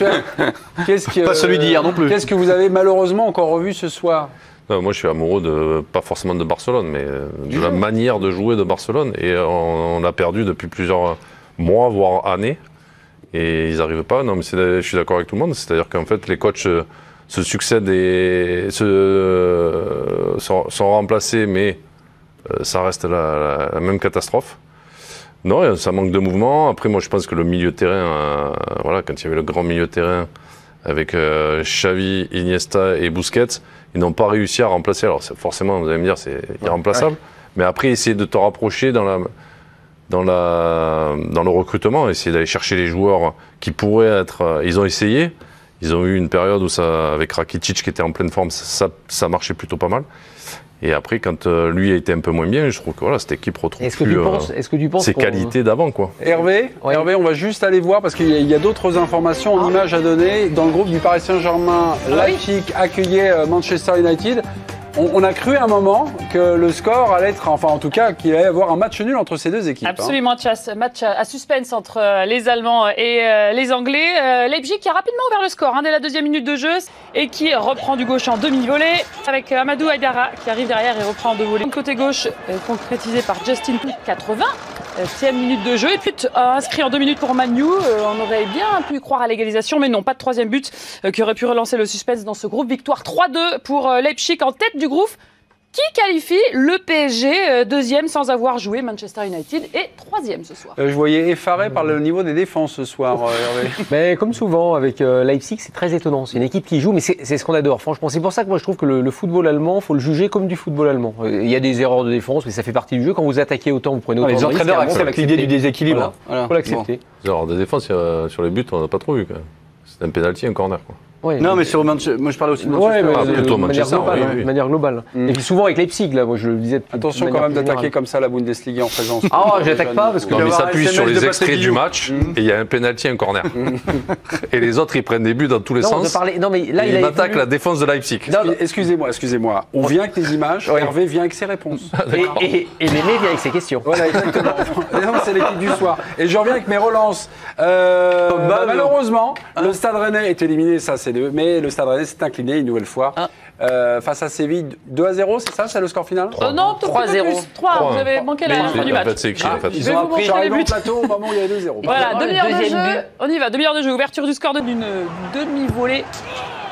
celui d'hier non plus. Qu'est-ce que vous avez malheureusement encore revu ce soir? Moi, je suis amoureux pas forcément de Barcelone, mais de la manière de jouer de Barcelone. Et on l'a perdu depuis plusieurs mois, voire années. Et ils n'arrivent pas. Non, mais je suis d'accord avec tout le monde. C'est-à-dire qu'en fait, les coachs se succèdent et sont remplacés, mais ça reste la même catastrophe. Non, ça manque de mouvement. Après, moi, je pense que le milieu de terrain, quand il y avait le grand milieu de terrain avec Xavi, Iniesta et Busquets, ils n'ont pas réussi à remplacer. Alors, forcément, vous allez me dire, c'est irremplaçable. Mais après, essayer de te rapprocher dans le recrutement, essayer d'aller chercher les joueurs qui pourraient être... Ils ont essayé. Ils ont eu une période où avec Rakitic qui était en pleine forme, ça marchait plutôt pas mal. Et après, quand lui a été un peu moins bien, je trouve que cette équipe retrouve ses qualités d'avant. Hervé, on va juste aller voir, parce qu'il y a d'autres informations en images à donner. Dans le groupe du Paris Saint-Germain, Leipzig accueillait Manchester United. On a cru à un moment que le score allait être, en tout cas, qu'il allait y avoir un match nul entre ces deux équipes. Absolument, match à suspense entre les Allemands et les Anglais. Leipzig qui a rapidement ouvert le score dès la deuxième minute de jeu et qui reprend du gauche en demi-volée avec Amadou Haidara qui arrive derrière et reprend en deux volées. Côté gauche, concrétisé par Justin 80e minute de jeu. Et puis inscrit en 2 minutes pour Manu. On aurait bien pu croire à l'égalisation, mais non, pas de troisième but qui aurait pu relancer le suspense dans ce groupe. Victoire 3-2 pour Leipzig en tête du groupe qui qualifie le PSG deuxième sans avoir joué. Manchester United est troisième ce soir. Je voyais effaré par le niveau des défenses ce soir, Hervé. Mais comme souvent avec Leipzig, c'est très étonnant. C'est une équipe qui joue, mais c'est ce qu'on adore. Franchement, c'est pour ça que moi je trouve que le football allemand, faut le juger comme du football allemand. Il y a des erreurs de défense, mais ça fait partie du jeu. Quand vous attaquez autant, vous prenez autant de risques. Les entraîneurs acceptent l'idée du déséquilibre. Voilà. Faut l'accepter. Alors, des défenses sur les buts, on n'a pas trop vu quand même. C'est un pénalty, un corner. Ouais, non, mais sur moi je parlais aussi de de manière globale. Et puis souvent avec Leipzig, là, moi je le disais. Attention quand même d'attaquer comme ça la Bundesliga en présence. Ah, j'attaque pas parce que. Non, mais il s'appuie sur les extraits du match et il y a un penalty et un corner. Et les autres, ils prennent des buts dans tous les sens. Non, mais là, il attaque la défense de Leipzig. Excusez-moi. On vient avec tes images, Hervé vient avec ses réponses. Et Mémé vient avec ses questions. Voilà, exactement. C'est l'équipe du soir. Et je reviens avec mes relances. Malheureusement, le Stade Rennais est éliminé, mais le Stade Rennais s'est incliné une nouvelle fois face à Séville. 2-0, c'est ça? C'est le score final? Non, 3-0. 3, vous avez manqué la fin du match. C'est écrit, en fait. Ils ont appris les buts plateau au moment où il y avait 2-0. Voilà, demi-heure de jeu. On y va, demi-heure de jeu. Ouverture du score d'une demi-volée.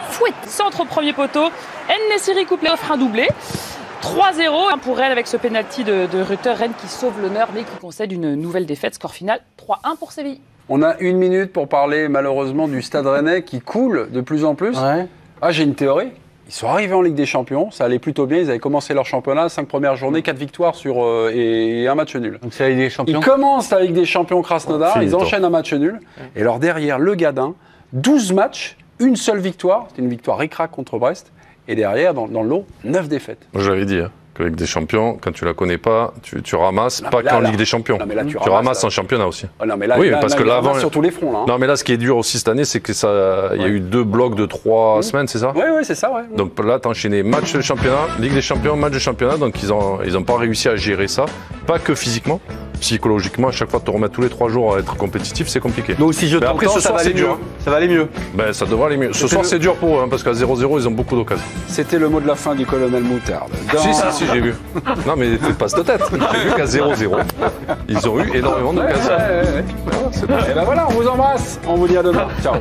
Fouette, centre au premier poteau. En-Nesyri coupe les offre un doublé. 3-0 pour Rennes avec ce pénalty de Rutter. Rennes qui sauve l'honneur mais qui concède une nouvelle défaite. Score final 3-1 pour Séville. On a 1 minute pour parler malheureusement du Stade Rennais qui coule de plus en plus. Ouais. Ah, j'ai une théorie. Ils sont arrivés en Ligue des Champions, ça allait plutôt bien. Ils avaient commencé leur championnat, 5 premières journées, 4 victoires et un match nul. Donc c'est la Ligue des Champions. Ils commencent la Ligue des Champions Krasnodar, ils enchaînent un match nul. Et alors derrière, le Gadin, 12 matchs, une seule victoire. C'était une victoire ric-rac contre Brest. Et derrière, dans le lot, 9 défaites. Moi, j'avais dit que la Ligue des Champions, quand tu la connais pas, tu ramasses, pas qu'en Ligue des Champions. Non, là, tu ramasses en championnat aussi. Non, mais là, oui, parce que là, avant, sur tous les fronts. Là, hein. Non, mais là, ce qui est dur aussi cette année, c'est que il y a eu 2 blocs de 3 semaines, c'est ça? Oui, c'est ça, ouais. Donc là, t'as enchaîné match de championnat, Ligue des Champions, match de championnat, donc ils ont pas réussi à gérer ça, pas que physiquement. Psychologiquement, à chaque fois, te remettre tous les 3 jours à être compétitif, c'est compliqué. Donc si je t'entends, après, ce soir, c'est dur. Ça va aller mieux. Ben, ça devrait aller mieux. Ce soir, c'est dur pour eux, parce qu'à 0-0, ils ont beaucoup d'occasions. C'était le mot de la fin du colonel Moutarde. Si, j'ai vu. Non, mais fais pas cette tête. J'ai vu qu'à 0-0, ils ont eu énormément d'occasions. Et ben voilà, on vous embrasse. On vous dit à demain. Ciao.